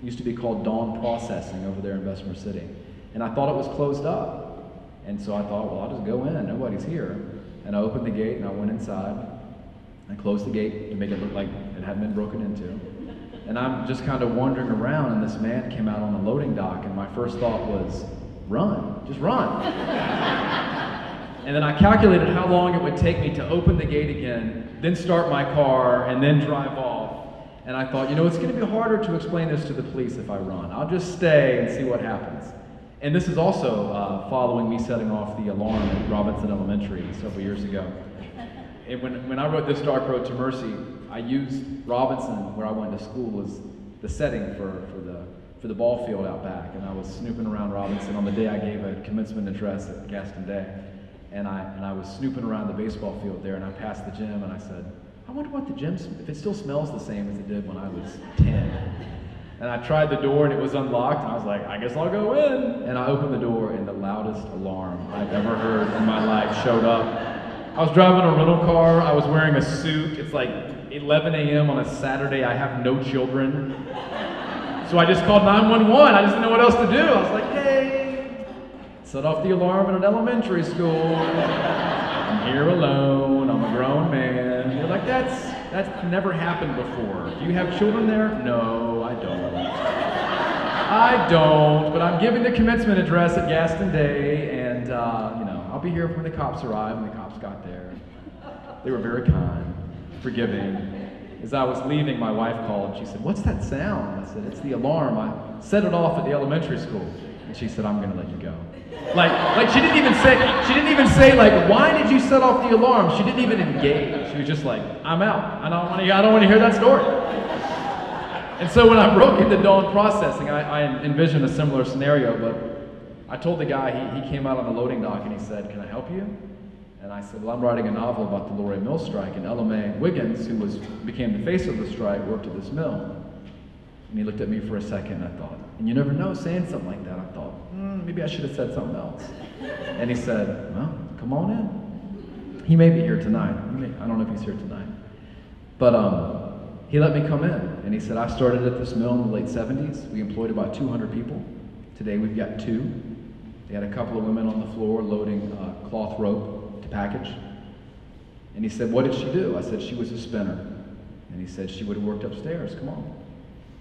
used to be called Dawn Processing over there in Bessemer City. And I thought it was closed up. And so I thought, well, I'll just go in. Nobody's here. And I opened the gate, and I went inside. I closed the gate to make it look like it hadn't been broken into. And I'm just kind of wandering around, and this man came out on the loading dock, and my first thought was, run, just run. And then I calculated how long it would take me to open the gate again, then start my car, and then drive off. And I thought, it's going to be harder to explain this to the police if I run. I'll just stay and see what happens. And this is also following me setting off the alarm at Robinson Elementary several years ago. And when I wrote This Dark Road to Mercy, I used Robinson, where I went to school, as the setting for the ball field out back. And I was snooping around Robinson on the day I gave a commencement address at Gaston Day. And I was snooping around the baseball field there, and I passed the gym, and I said, I wonder what the gym, if it still smells the same as it did when I was 10. And I tried the door, and it was unlocked, and I was like, I guess I'll go in. And I opened the door, and the loudest alarm I've ever heard in my life showed up. I was driving a rental car. I was wearing a suit. It's like 11 a.m. on a Saturday. I have no children. So I just called 911. I just didn't know what else to do. I was like, hey, set off the alarm at an elementary school. I'm here alone. I'm a grown man. They're like, that's never happened before. Do you have children there? No, I don't. I don't, but I'm giving the commencement address at Gaston Day, and I'll be here when the cops arrive. And the cops got there. They were very kind, forgiving. As I was leaving, my wife called, and she said, what's that sound? I said, it's the alarm. I set it off at the elementary school. And she said, I'm going to let you go. Like she didn't even say, like, why did you set off the alarm? She didn't even engage. She was just like, I'm out. I don't want to hear that story. And so when I broke into Dawn Processing, I envisioned a similar scenario, but I told the guy, he came out on the loading dock, and he said, can I help you? And I said, well, I'm writing a novel about the Loray Mill strike, and Ella Mae Wiggins, who became the face of the strike, worked at this mill. And he looked at me for a second, and I thought, and you never know, saying something like that, I thought, maybe I should have said something else. And he said, well, come on in. He may be here tonight. I don't know if he's here tonight. But he let me come in, and he said, I started at this mill in the late 70s. We employed about 200 people. Today we've got 2. They had a couple of women on the floor loading cloth rope to package. And he said, what did she do? I said, she was a spinner. And he said, she would have worked upstairs. Come on.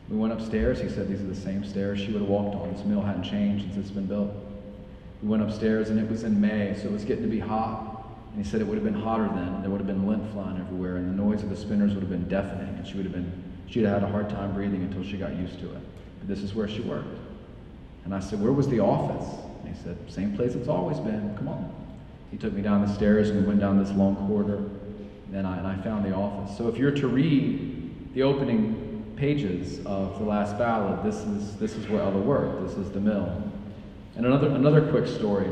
We went upstairs. He said, these are the same stairs she would have walked on. This mill hadn't changed since it's been built. We went upstairs, and it was in May, so it was getting to be hot. And he said it would have been hotter then. There would have been lint flying everywhere, and the noise of the spinners would have been deafening, and she'd have had a hard time breathing until she got used to it. but this is where she worked. And I said, where was the office? And he said, same place it's always been, come on. He took me down the stairs and we went down this long corridor, and I found the office. So if you're to read the opening pages of The Last Ballad, this is where Ella worked, this is the mill. And another quick story.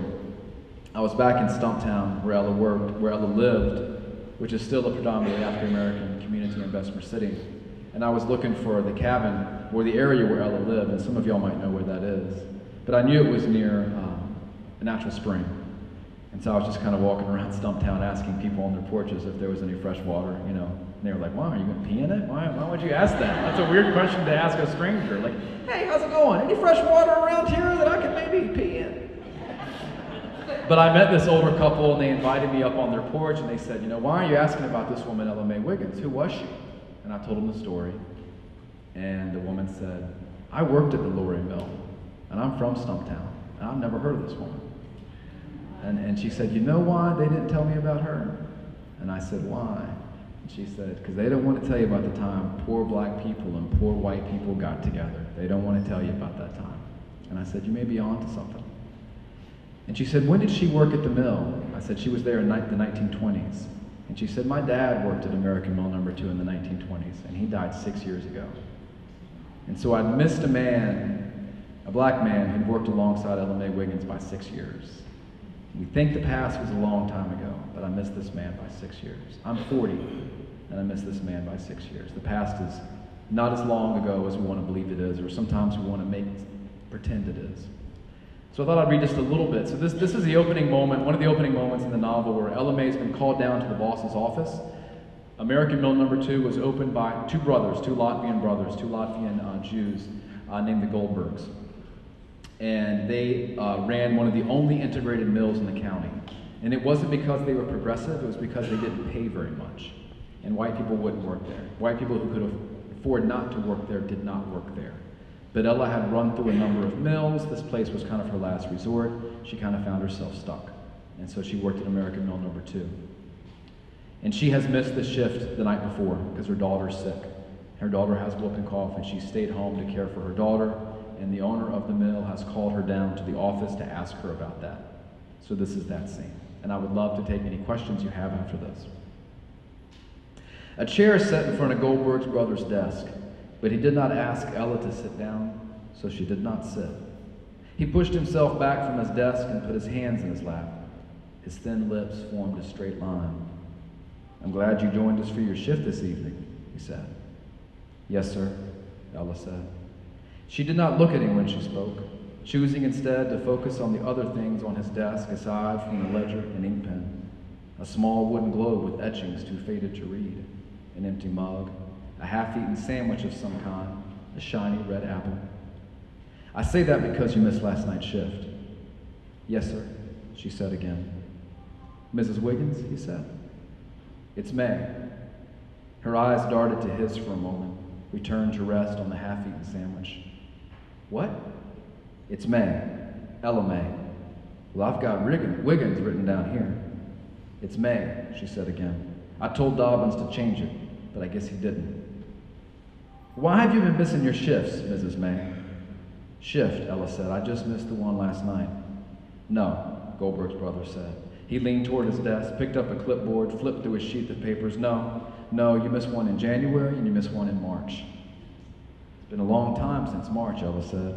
I was back in Stumptown where Ella worked, where Ella lived, which is still a predominantly African-American community in Bessemer City. And I was looking for the cabin or the area where Ella lived, and some of y'all might know where that is. But I knew it was near a natural spring. And so I was just kind of walking around Stumptown asking people on their porches if there was any fresh water, you know. And they were like, "Wow, are you going to pee in it? Why would you ask that? That's a weird question to ask a stranger. Like, hey, how's it going? Any fresh water around here that I can maybe pee in?" But I met this older couple, and they invited me up on their porch, and they said, "You know, why are you asking about this woman, Ella Mae Wiggins? Who was she?" And I told them the story. And the woman said, "I worked at the Loray Mill, and I'm from Stumptown, and I've never heard of this woman." And she said, "You know why they didn't tell me about her?" And I said, "Why?" And she said, "Because they don't want to tell you about the time poor black people and poor white people got together. They don't want to tell you about that time." And I said, "You may be on to something." And she said, "When did she work at the mill?" I said, "She was there in the 1920s. And she said, "My dad worked at American Mill No. 2 in the 1920s, and he died 6 years ago." And so I'd missed a black man who'd worked alongside Ella Mae Wiggins by 6 years. We think the past was a long time ago, but I missed this man by 6 years. I'm 40, and I missed this man by 6 years. The past is not as long ago as we want to believe it is, or sometimes we want to pretend it is. So I thought I'd read just a little bit. So this is the opening moment, one of the opening moments in the novel where Ella Mae's been called down to the boss's office. American Mill No. 2 was opened by two Latvian brothers, two Latvian Jews named the Goldbergs. And they ran one of the only integrated mills in the county. And it wasn't because they were progressive, it was because they didn't pay very much. And white people wouldn't work there. White people who could afford not to work there did not work there. But Ella had run through a number of mills. This place was kind of her last resort. She kind of found herself stuck. And so she worked at American Mill No. 2. And she has missed the shift the night before because her daughter's sick. Her daughter has whooping cough, and she stayed home to care for her daughter. And the owner of the mill has called her down to the office to ask her about that. So this is that scene. And I would love to take any questions you have after this. A chair sat in front of Goldberg's brother's desk, but he did not ask Ella to sit down, so she did not sit. He pushed himself back from his desk and put his hands in his lap. His thin lips formed a straight line. "I'm glad you joined us for your shift this evening," he said. "Yes, sir," Ella said. She did not look at him when she spoke, choosing instead to focus on the other things on his desk aside from the ledger and ink pen. A small wooden globe with etchings too faded to read, an empty mug, a half-eaten sandwich of some kind, a shiny red apple. "I say that because you missed last night's shift." "Yes, sir," she said again. "Mrs. Wiggins," he said. "It's May." Her eyes darted to his for a moment, returned to rest on the half-eaten sandwich. "What?" "It's May. Ella Mae." "Well, I've got Wiggins written down here." "It's May," she said again. "I told Dobbins to change it, but I guess he didn't." "Why have you been missing your shifts, Mrs. May?" "Shift," Ella said. "I just missed the one last night." "No," Goldberg's brother said. He leaned toward his desk, picked up a clipboard, flipped through a sheet of papers. No, you missed one in January and you missed one in March." "It's been a long time since March," Ella said.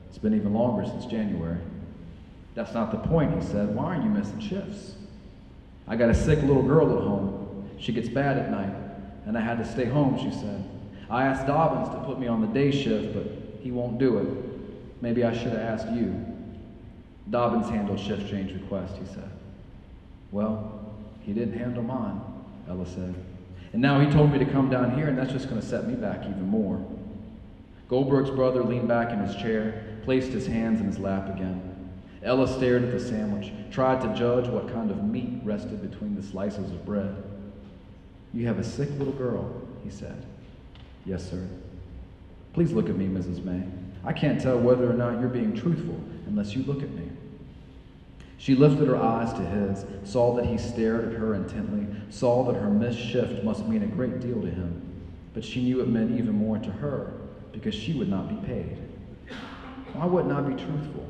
"It's been even longer since January." "That's not the point," he said. "Why are you missing shifts?" "I got a sick little girl at home. She gets bad at night, and I had to stay home," she said. "I asked Dobbins to put me on the day shift, but he won't do it. Maybe I should have asked you." "Dobbins handled shift change requests," he said. "Well, he didn't handle mine," Ella said. "And now he told me to come down here, and that's just going to set me back even more." Goldberg's brother leaned back in his chair, placed his hands in his lap again. Ella stared at the sandwich, tried to judge what kind of meat rested between the slices of bread. "You have a sick little girl," he said. "Yes, sir." "Please look at me, Mrs. May. I can't tell whether or not you're being truthful unless you look at me." She lifted her eyes to his, saw that he stared at her intently, saw that her missed shift must mean a great deal to him, but she knew it meant even more to her because she would not be paid. Why wouldn't I be truthful?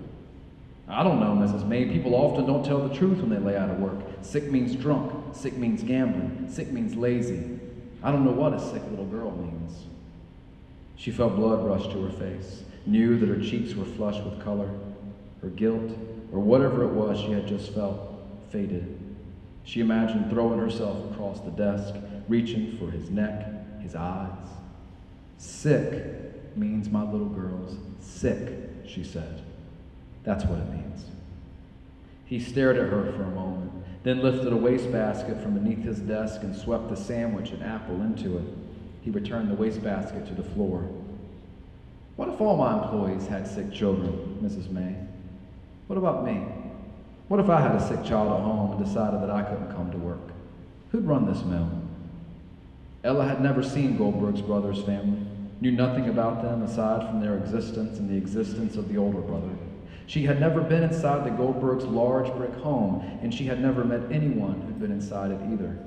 I don't know, Mrs. May. People often don't tell the truth when they lay out of work. Sick means drunk. Sick means gambling. Sick means lazy. I don't know what a sick little girl means. She felt blood rush to her face, knew that her cheeks were flush with color. Her guilt, or whatever it was she had just felt, faded. She imagined throwing herself across the desk, reaching for his neck, his eyes. Sick means my little girl's sick, she said. That's what it means. He stared at her for a moment, then lifted a wastebasket from beneath his desk and swept the sandwich and apple into it. He returned the wastebasket to the floor. What if all my employees had sick children, Mrs. May? What about me? What if I had a sick child at home and decided that I couldn't come to work? Who'd run this mill? Ella had never seen Goldberg's brothers' family, knew nothing about them aside from their existence and the existence of the older brother. She had never been inside the Goldbergs' large brick home, and she had never met anyone who'd been inside it either.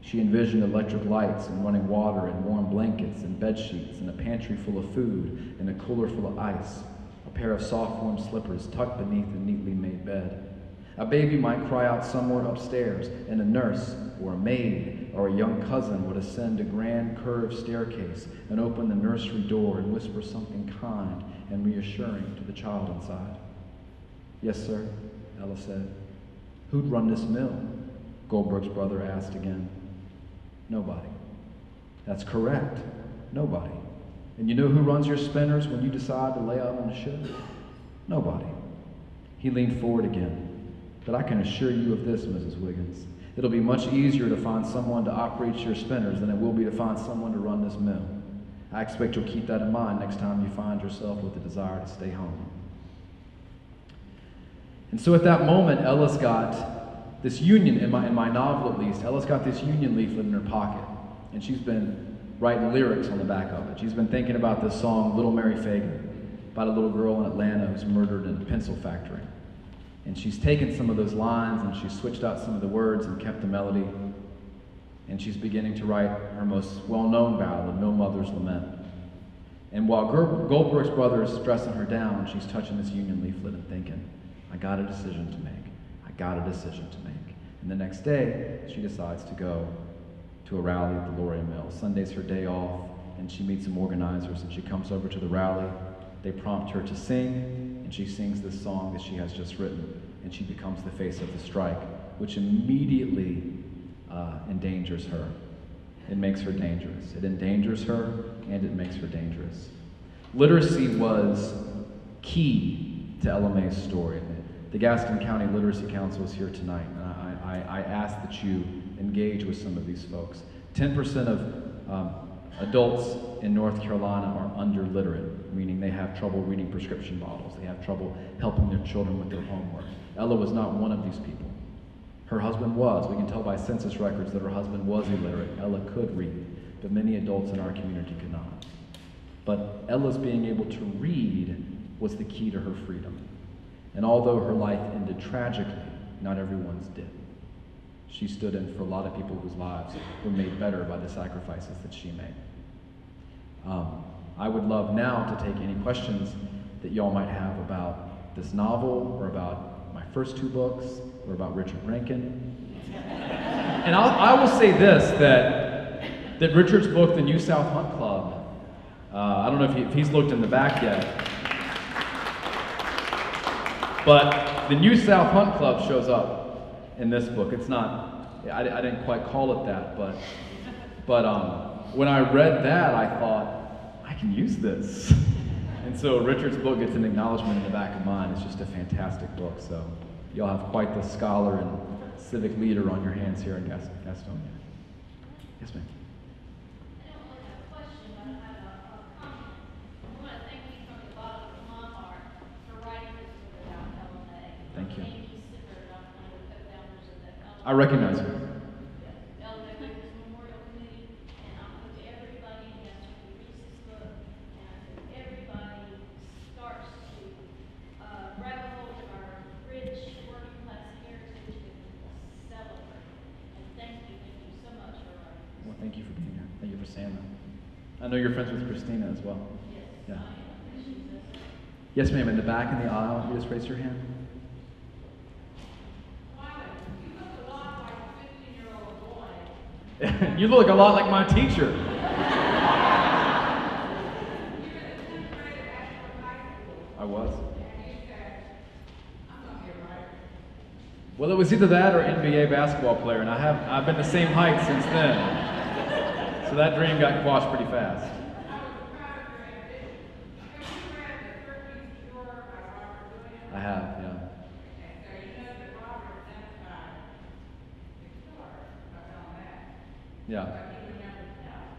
She envisioned electric lights and running water and warm blankets and bed sheets and a pantry full of food and a cooler full of ice, a pair of soft warm slippers tucked beneath a neatly made bed. A baby might cry out somewhere upstairs, and a nurse or a maid or a young cousin would ascend a grand curved staircase and open the nursery door and whisper something kind and reassuring to the child inside. Yes, sir, Ella said. Who'd run this mill? Goldberg's brother asked again. Nobody. That's correct. Nobody. And you know who runs your spinners when you decide to lay out on the shift? Nobody. He leaned forward again. But I can assure you of this, Mrs. Wiggins. It'll be much easier to find someone to operate your spinners than it will be to find someone to run this mill. I expect you'll keep that in mind next time you find yourself with the desire to stay home. And so at that moment, Ella's got this union, in my novel at least, Ella's got this union leaflet in her pocket, and she's been writing lyrics on the back of it. She's been thinking about this song, Little Mary Fagan, about a little girl in Atlanta who's murdered in a pencil factory. And she's taken some of those lines and she's switched out some of the words and kept the melody. And she's beginning to write her most well-known ballad, No Mother's Lament. And while Goldberg's brother is dressing her down, she's touching this union leaflet and thinking, I got a decision to make. I got a decision to make. And the next day, she decides to go to a rally at the Loray Mill. Sunday's her day off, and she meets some organizers, and she comes over to the rally. They prompt her to sing, and she sings this song that she has just written, and she becomes the face of the strike, which immediately endangers her. It makes her dangerous. It endangers her, and it makes her dangerous. Literacy was key to Ella May's story. The Gaston County Literacy Council is here tonight, and I ask that you engage with some of these folks. 10% of adults in North Carolina are underliterate, meaning they have trouble reading prescription bottles. They have trouble helping their children with their homework. Ella was not one of these people. Her husband was. We can tell by census records that her husband was illiterate. Ella could read, but many adults in our community could not. But Ella's being able to read was the key to her freedom. And although her life ended tragically, not everyone's did. She stood in for a lot of people whose lives were made better by the sacrifices that she made. I would love now to take any questions that y'all might have about this novel, or about my first two books, or about Richard Rankin. And I will say this, that Richard's book, The New South Hunt Club, I don't know if he's looked in the back yet, but the New South Hunt Club shows up in this book. It's not, I didn't quite call it that, but when I read that, I thought, I can use this. And so Richard's book gets an acknowledgement in the back of mine. It's just a fantastic book. So you'll have quite the scholar and civic leader on your hands here in Gastonia. Yes, ma'am. I don't really have a question, but I have a comment. I want to thank you from the bottom of my heart for writing this book about Ella May. Thank you. Amy Sitter, I'm one of the co-founders of that. I recognize her. Ella May Wiggins Memorial Committee, and I hope everybody has to read this book, and I hope everybody starts to grab a hold of our rich working class heritage and celebrate. And thank you so much for writing. Well, thank you for being here. Thank you for saying that. I know you're friends with Christina as well. Yes, Yeah. I am. She's a Yes, ma'am, in the back in the aisle, you just raise your hand. You look a lot like my teacher. I was. Well, it was either that or NBA basketball player, and I've been the same height since then. So that dream got quashed pretty fast. I have, yeah. Yeah.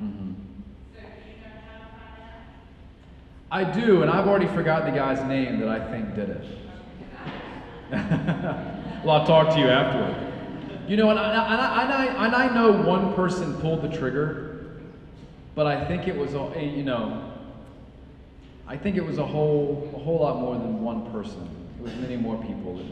Mm-hmm. I do, and I've already forgotten the guy's name that I think did it. Well, I'll talk to you afterward. You know, and I know one person pulled the trigger, but I think it was I think it was a whole lot more than one person. It was many more people. It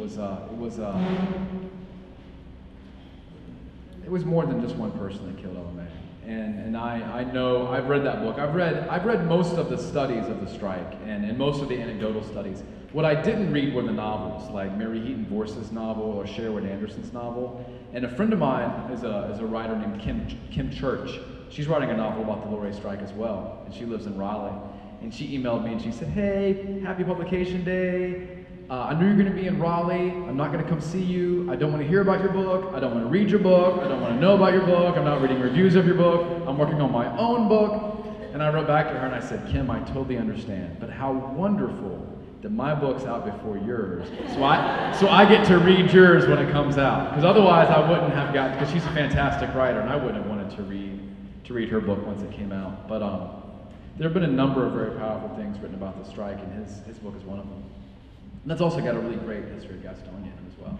was more than just one person that killed LMA. And I know, I've read that book. I've read most of the studies of the strike and most of the anecdotal studies. What I didn't read were the novels, like Mary Heaton Vorse's novel or Sherwood Anderson's novel. And a friend of mine is a writer named Kim Church. She's writing a novel about the Loray strike as well, and she lives in Raleigh. And she emailed me and she said, "Hey, happy publication day. I know you're going to be in Raleigh. I'm not going to come see you. I don't want to hear about your book. I don't want to read your book. I don't want to know about your book. I'm not reading reviews of your book. I'm working on my own book." And I wrote back to her and I said, "Kim, I totally understand, but how wonderful that my book's out before yours. So I get to read yours when it comes out. Because otherwise I wouldn't have got, because she's a fantastic writer and I wouldn't have wanted to read her book once it came out. But there have been a number of very powerful things written about the strike, and his book is one of them. And that's also got a really great history of Gastonia in it as well.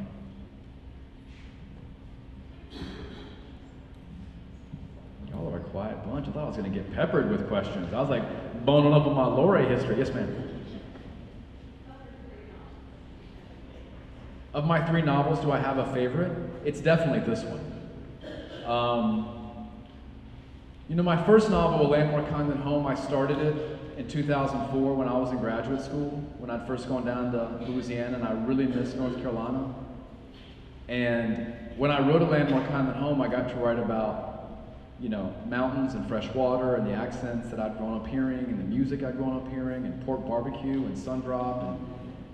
Y'all are a quiet bunch. I thought I was going to get peppered with questions. I was like boning up on my Loray history. Yes, ma'am. Of my 3 novels, do I have a favorite? It's definitely this one. You know, my first novel, A Land More Kind Than Home, I started it in 2004 when I was in graduate school, when I'd first gone down to Louisiana, and I really missed North Carolina. And when I wrote A Land More Kind Than Home, I got to write about, you know, mountains and fresh water and the accents that I'd grown up hearing and the music I'd grown up hearing and pork barbecue and Sundrop and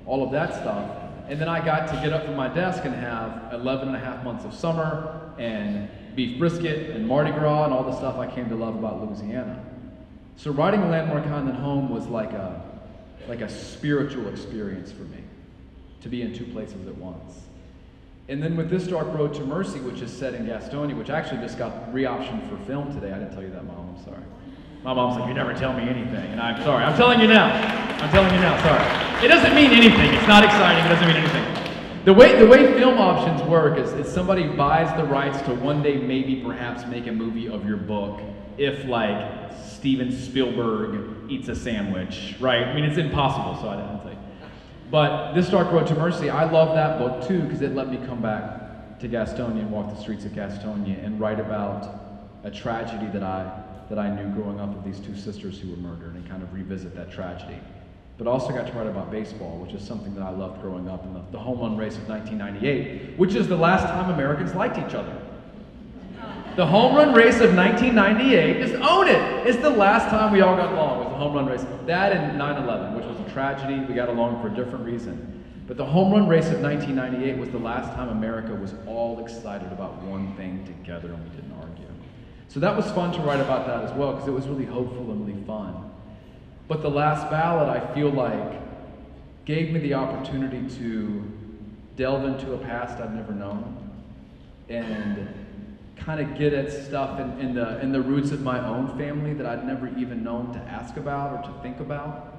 all of that stuff. And then I got to get up from my desk and have 11 and a half months of summer and beef brisket and Mardi Gras and all the stuff I came to love about Louisiana. So writing A Land More Kind Than Home was like a spiritual experience for me, to be in 2 places at once. And then with This Dark Road to Mercy, which is set in Gastonia, which actually just got re-optioned for film today. I didn't tell you that, Mom, I'm sorry. My mom's like, "You never tell me anything," and I'm sorry. I'm telling you now. I'm telling you now, sorry. It doesn't mean anything. It's not exciting. It doesn't mean anything. The way film options work is somebody buys the rights to one day maybe perhaps make a movie of your book if, like, Steven Spielberg eats a sandwich, right? I mean, it's impossible, so I didn't say. But This Dark Road to Mercy, I love that book too because it let me come back to Gastonia and walk the streets of Gastonia and write about a tragedy that I knew growing up of these 2 sisters who were murdered and kind of revisit that tragedy. But also got to write about baseball, which is something that I loved growing up, in the home run race of 1998, which is the last time Americans liked each other. The home run race of 1998, just own it! It's the last time we all got along, was the home run race. That and 9/11, which was a tragedy. We got along for a different reason. But the home run race of 1998 was the last time America was all excited about one thing together and we didn't argue. So that was fun to write about that as well, because it was really hopeful and really fun. But The Last Ballad, I feel like, gave me the opportunity to delve into a past I'd never known and kind of get at stuff in the roots of my own family that I'd never even known to ask about or to think about.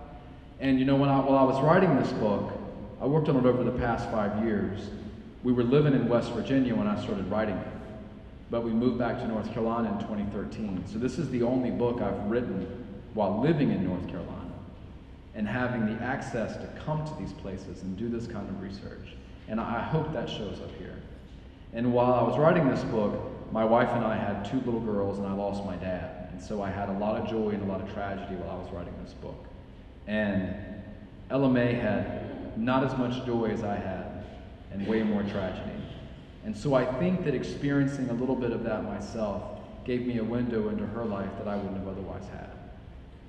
And you know, while I was writing this book, I worked on it over the past 5 years. We were living in West Virginia when I started writing it, but we moved back to North Carolina in 2013. So this is the only book I've written while living in North Carolina and having the access to come to these places and do this kind of research. And I hope that shows up here. And while I was writing this book, my wife and I had 2 little girls and I lost my dad. And so I had a lot of joy and a lot of tragedy while I was writing this book. And Ella May had not as much joy as I had, and way more tragedy. And so I think that experiencing a little bit of that myself gave me a window into her life that I wouldn't have otherwise had.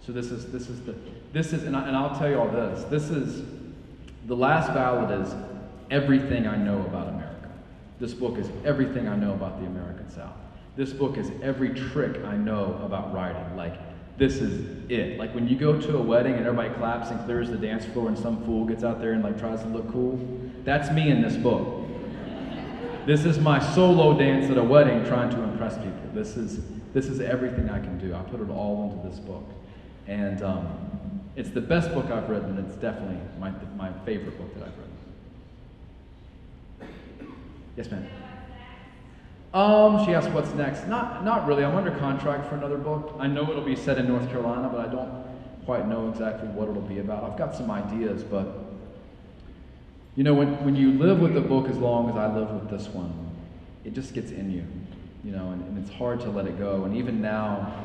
So and I'll tell you all this is, The Last Ballad is everything I know about America. This book is everything I know about the American South. This book is every trick I know about writing. Like, this is it. Like, when you go to a wedding and everybody claps and clears the dance floor and some fool gets out there and like tries to look cool, that's me in this book. This is my solo dance at a wedding trying to impress people. This is everything I can do. I put it all into this book. And it's the best book I've read, and it's definitely my favorite book that I've read. Yes, ma'am. She asked what's next. Not really. I'm under contract for another book. I know it'll be set in North Carolina, but I don't quite know exactly what it'll be about. I've got some ideas, but you know, when you live with a book as long as I live with this one, it just gets in you, you know, and it's hard to let it go. And even now,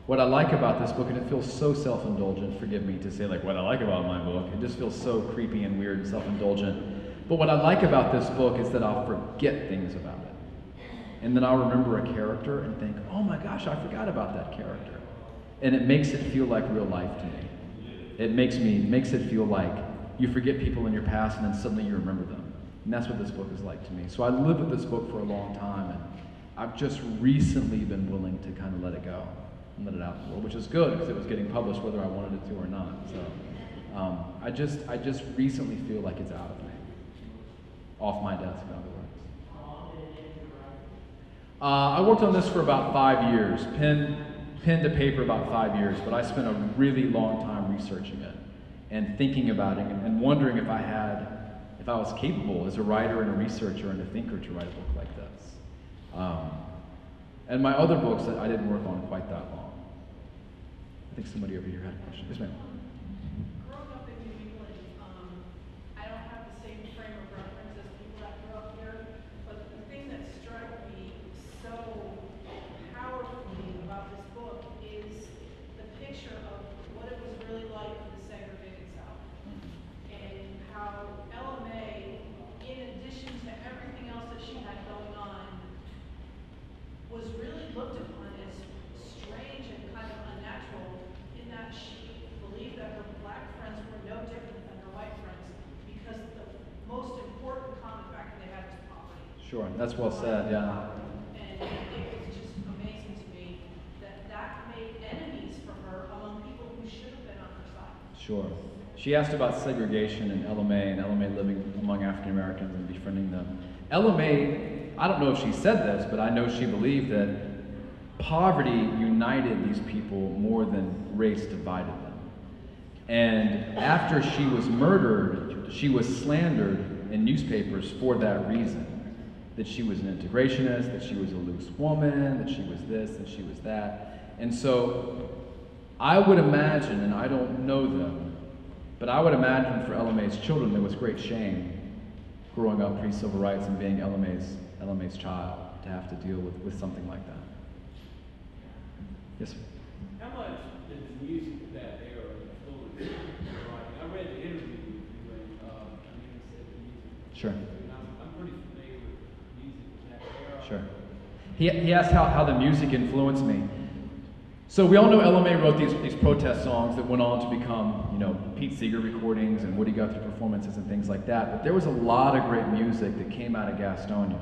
what I like about this book, and it feels so self-indulgent, forgive me to say like what I like about my book, it just feels so creepy and weird and self-indulgent. But what I like about this book is that I'll forget things about it. And then I'll remember a character and think, oh my gosh, I forgot about that character. And it makes it feel like real life to me. It makes it feel like you forget people in your past and then suddenly you remember them. And that's what this book is like to me. So I lived with this book for a long time, and I've just recently been willing to kind of let it go and let it out in the world, which is good because it was getting published whether I wanted it to or not. So I just recently feel like it's out of me. Off my desk, in other words. I worked on this for about 5 years, pen to paper about 5 years, but I spent a really long time researching it and thinking about it and wondering if I was capable as a writer and a researcher and a thinker to write a book like this. And my other books that I didn't work on quite that long. I think somebody over here had a question. Yes, ma'am. Growing up in New England, I don't have the same frame of reference as people that grew up here, but the thing that struck me so powerfully about this book is the picture of what it was really like in the segregated South. And how Ella May, in addition to everything else that she had going on, was really looked upon as strange and kind of unnatural in that she believed that her black friends were no different than her white friends because the most important common factor they had was poverty. Sure, that's well said, yeah. And it was just amazing to me that that made enemies for her among people who should have been on her side. Sure. She asked about segregation in Ella May and Ella May living among African Americans and befriending them. Ella May, I don't know if she said this, but I know she believed that poverty united these people more than race divided them. And after she was murdered, she was slandered in newspapers for that reason. That she was an integrationist, that she was a loose woman, that she was this, that she was that. And so I would imagine, and I don't know them, but I would imagine for Ella May's children there was great shame growing up pre-civil rights and being Ella May's child to have to deal with something like that. Yes, sir. How much did the music of that era influence your writing? I read the interview with you and said the music. Sure. And I'm pretty familiar with music of that era. Sure. He asked how the music influenced me. So we all know Ella May wrote these protest songs that went on to become, you know, Pete Seeger recordings and Woody Guthrie performances and things like that. But there was a lot of great music that came out of Gastonia.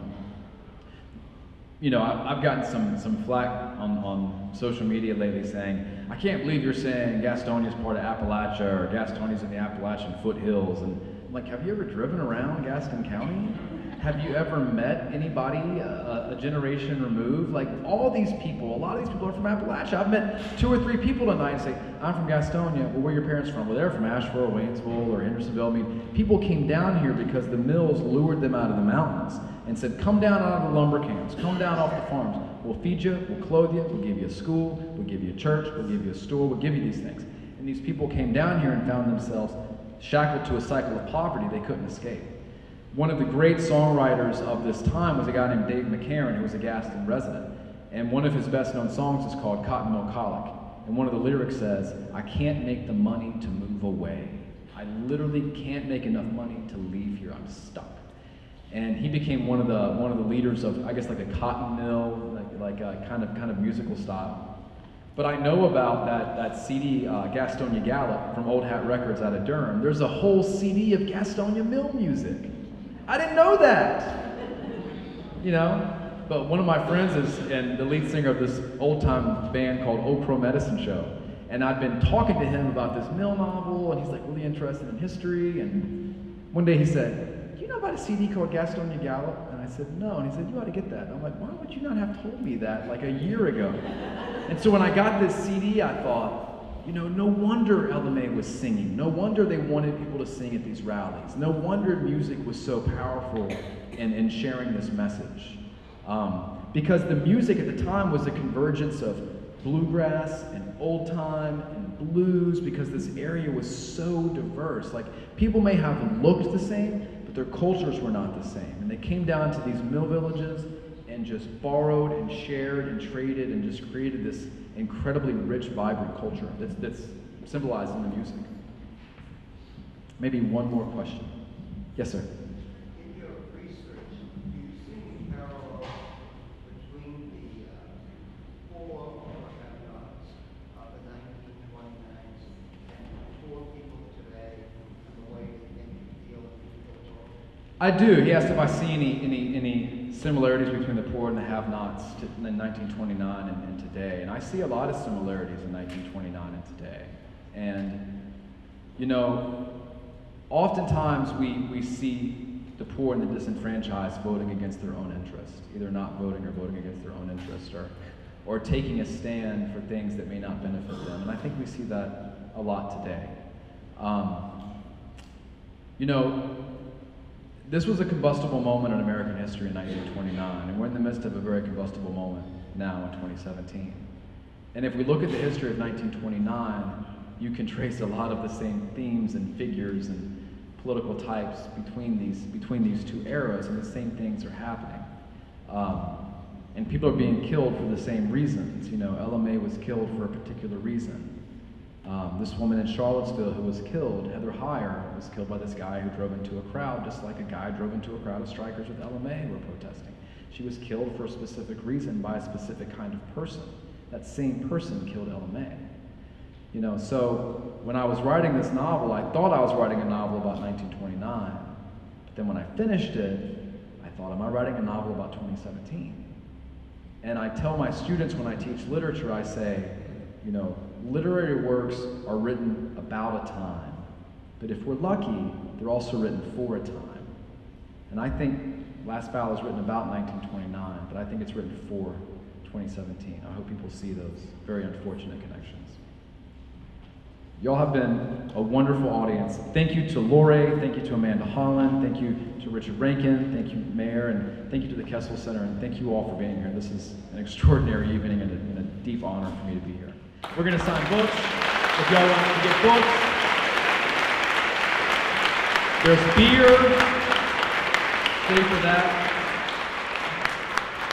You know, I've gotten some flack on social media lately saying, I can't believe you're saying Gastonia is part of Appalachia or Gastonia's in the Appalachian foothills. And I'm like, have you ever driven around Gaston County? Have you ever met anybody a generation removed? Like, all these people, a lot of these people are from Appalachia. I've met 2 or 3 people tonight and say, I'm from Gastonia. Well, where are your parents from? Well, they're from Asheville, Waynesville, or Hendersonville. I mean, people came down here because the mills lured them out of the mountains and said, come down out of the lumber camps, come down off the farms. We'll feed you, we'll clothe you, we'll give you a school, we'll give you a church, we'll give you a store, we'll give you these things. And these people came down here and found themselves shackled to a cycle of poverty they couldn't escape. One of the great songwriters of this time was a guy named Dave McCarran, who was a Gaston resident. And one of his best known songs is called Cotton Mill Colic. And one of the lyrics says, I can't make the money to move away. I literally can't make enough money to leave here. I'm stuck. And he became one of the leaders of, I guess, like a cotton mill, like a kind of musical style. But I know about that CD, Gastonia Gallup from Old Hat Records out of Durham. There's a whole CD of Gastonia Mill music. I didn't know that. You know? But one of my friends is and the lead singer of this old-time band called Old Crow Medicine Show. And I've been talking to him about this Mill novel, and he's like really interested in history. And one day he said, "Do you know about a CD called Gastonia Gallup?" And I said, "No." And he said, "You ought to get that." And I'm like, "Why would you not have told me that like a year ago?" And so when I got this CD, I thought, you know, no wonder LMA was singing. No wonder they wanted people to sing at these rallies. No wonder music was so powerful in sharing this message. Because the music at the time was a convergence of bluegrass and old time and blues, because this area was so diverse. Like, people may have looked the same, but their cultures were not the same. And they came down to these mill villages and just borrowed and shared and traded and just created this incredibly rich, vibrant culture that's symbolized in the music. Maybe one more question. Yes, sir. In your research, do you see parallels between the poor or have-nots of the 1929s and the poor people today and the way they think and feel and feel? I do. He asked if I see any similarities between the poor and the have-nots in 1929 and today. And I see a lot of similarities in 1929 and today. And, you know, oftentimes we see the poor and the disenfranchised voting against their own interest, either not voting or voting against their own interest, or taking a stand for things that may not benefit them. And I think we see that a lot today. You know, this was a combustible moment in American history in 1929, and we're in the midst of a very combustible moment now in 2017. And if we look at the history of 1929, you can trace a lot of the same themes and figures and political types between these two eras, and the same things are happening. And people are being killed for the same reasons. You know, LMA was killed for a particular reason. This woman in Charlottesville who was killed, Heather Heyer, was killed by this guy who drove into a crowd, just like a guy drove into a crowd of strikers with LMA who were protesting. She was killed for a specific reason by a specific kind of person. That same person killed LMA. You know, so when I was writing this novel, I thought I was writing a novel about 1929. But then when I finished it, I thought, am I writing a novel about 2017? And I tell my students when I teach literature, I say, you know, literary works are written about a time, but if we're lucky, they're also written for a time. And I think Last Ballad is written about 1929, but I think it's written for 2017. I hope people see those very unfortunate connections. Y'all have been a wonderful audience. Thank you to Loray, thank you to Amanda Holland, thank you to Richard Rankin, thank you, Mayor, and thank you to the Kessell Center, and thank you all for being here. This is an extraordinary evening and a deep honor for me to be here. We're going to sign books. If y'all want to get books, there's beer. Stay for that.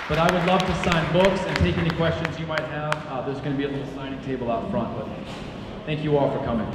But I would love to sign books and take any questions you might have. There's going to be a little signing table out front. But thank you all for coming.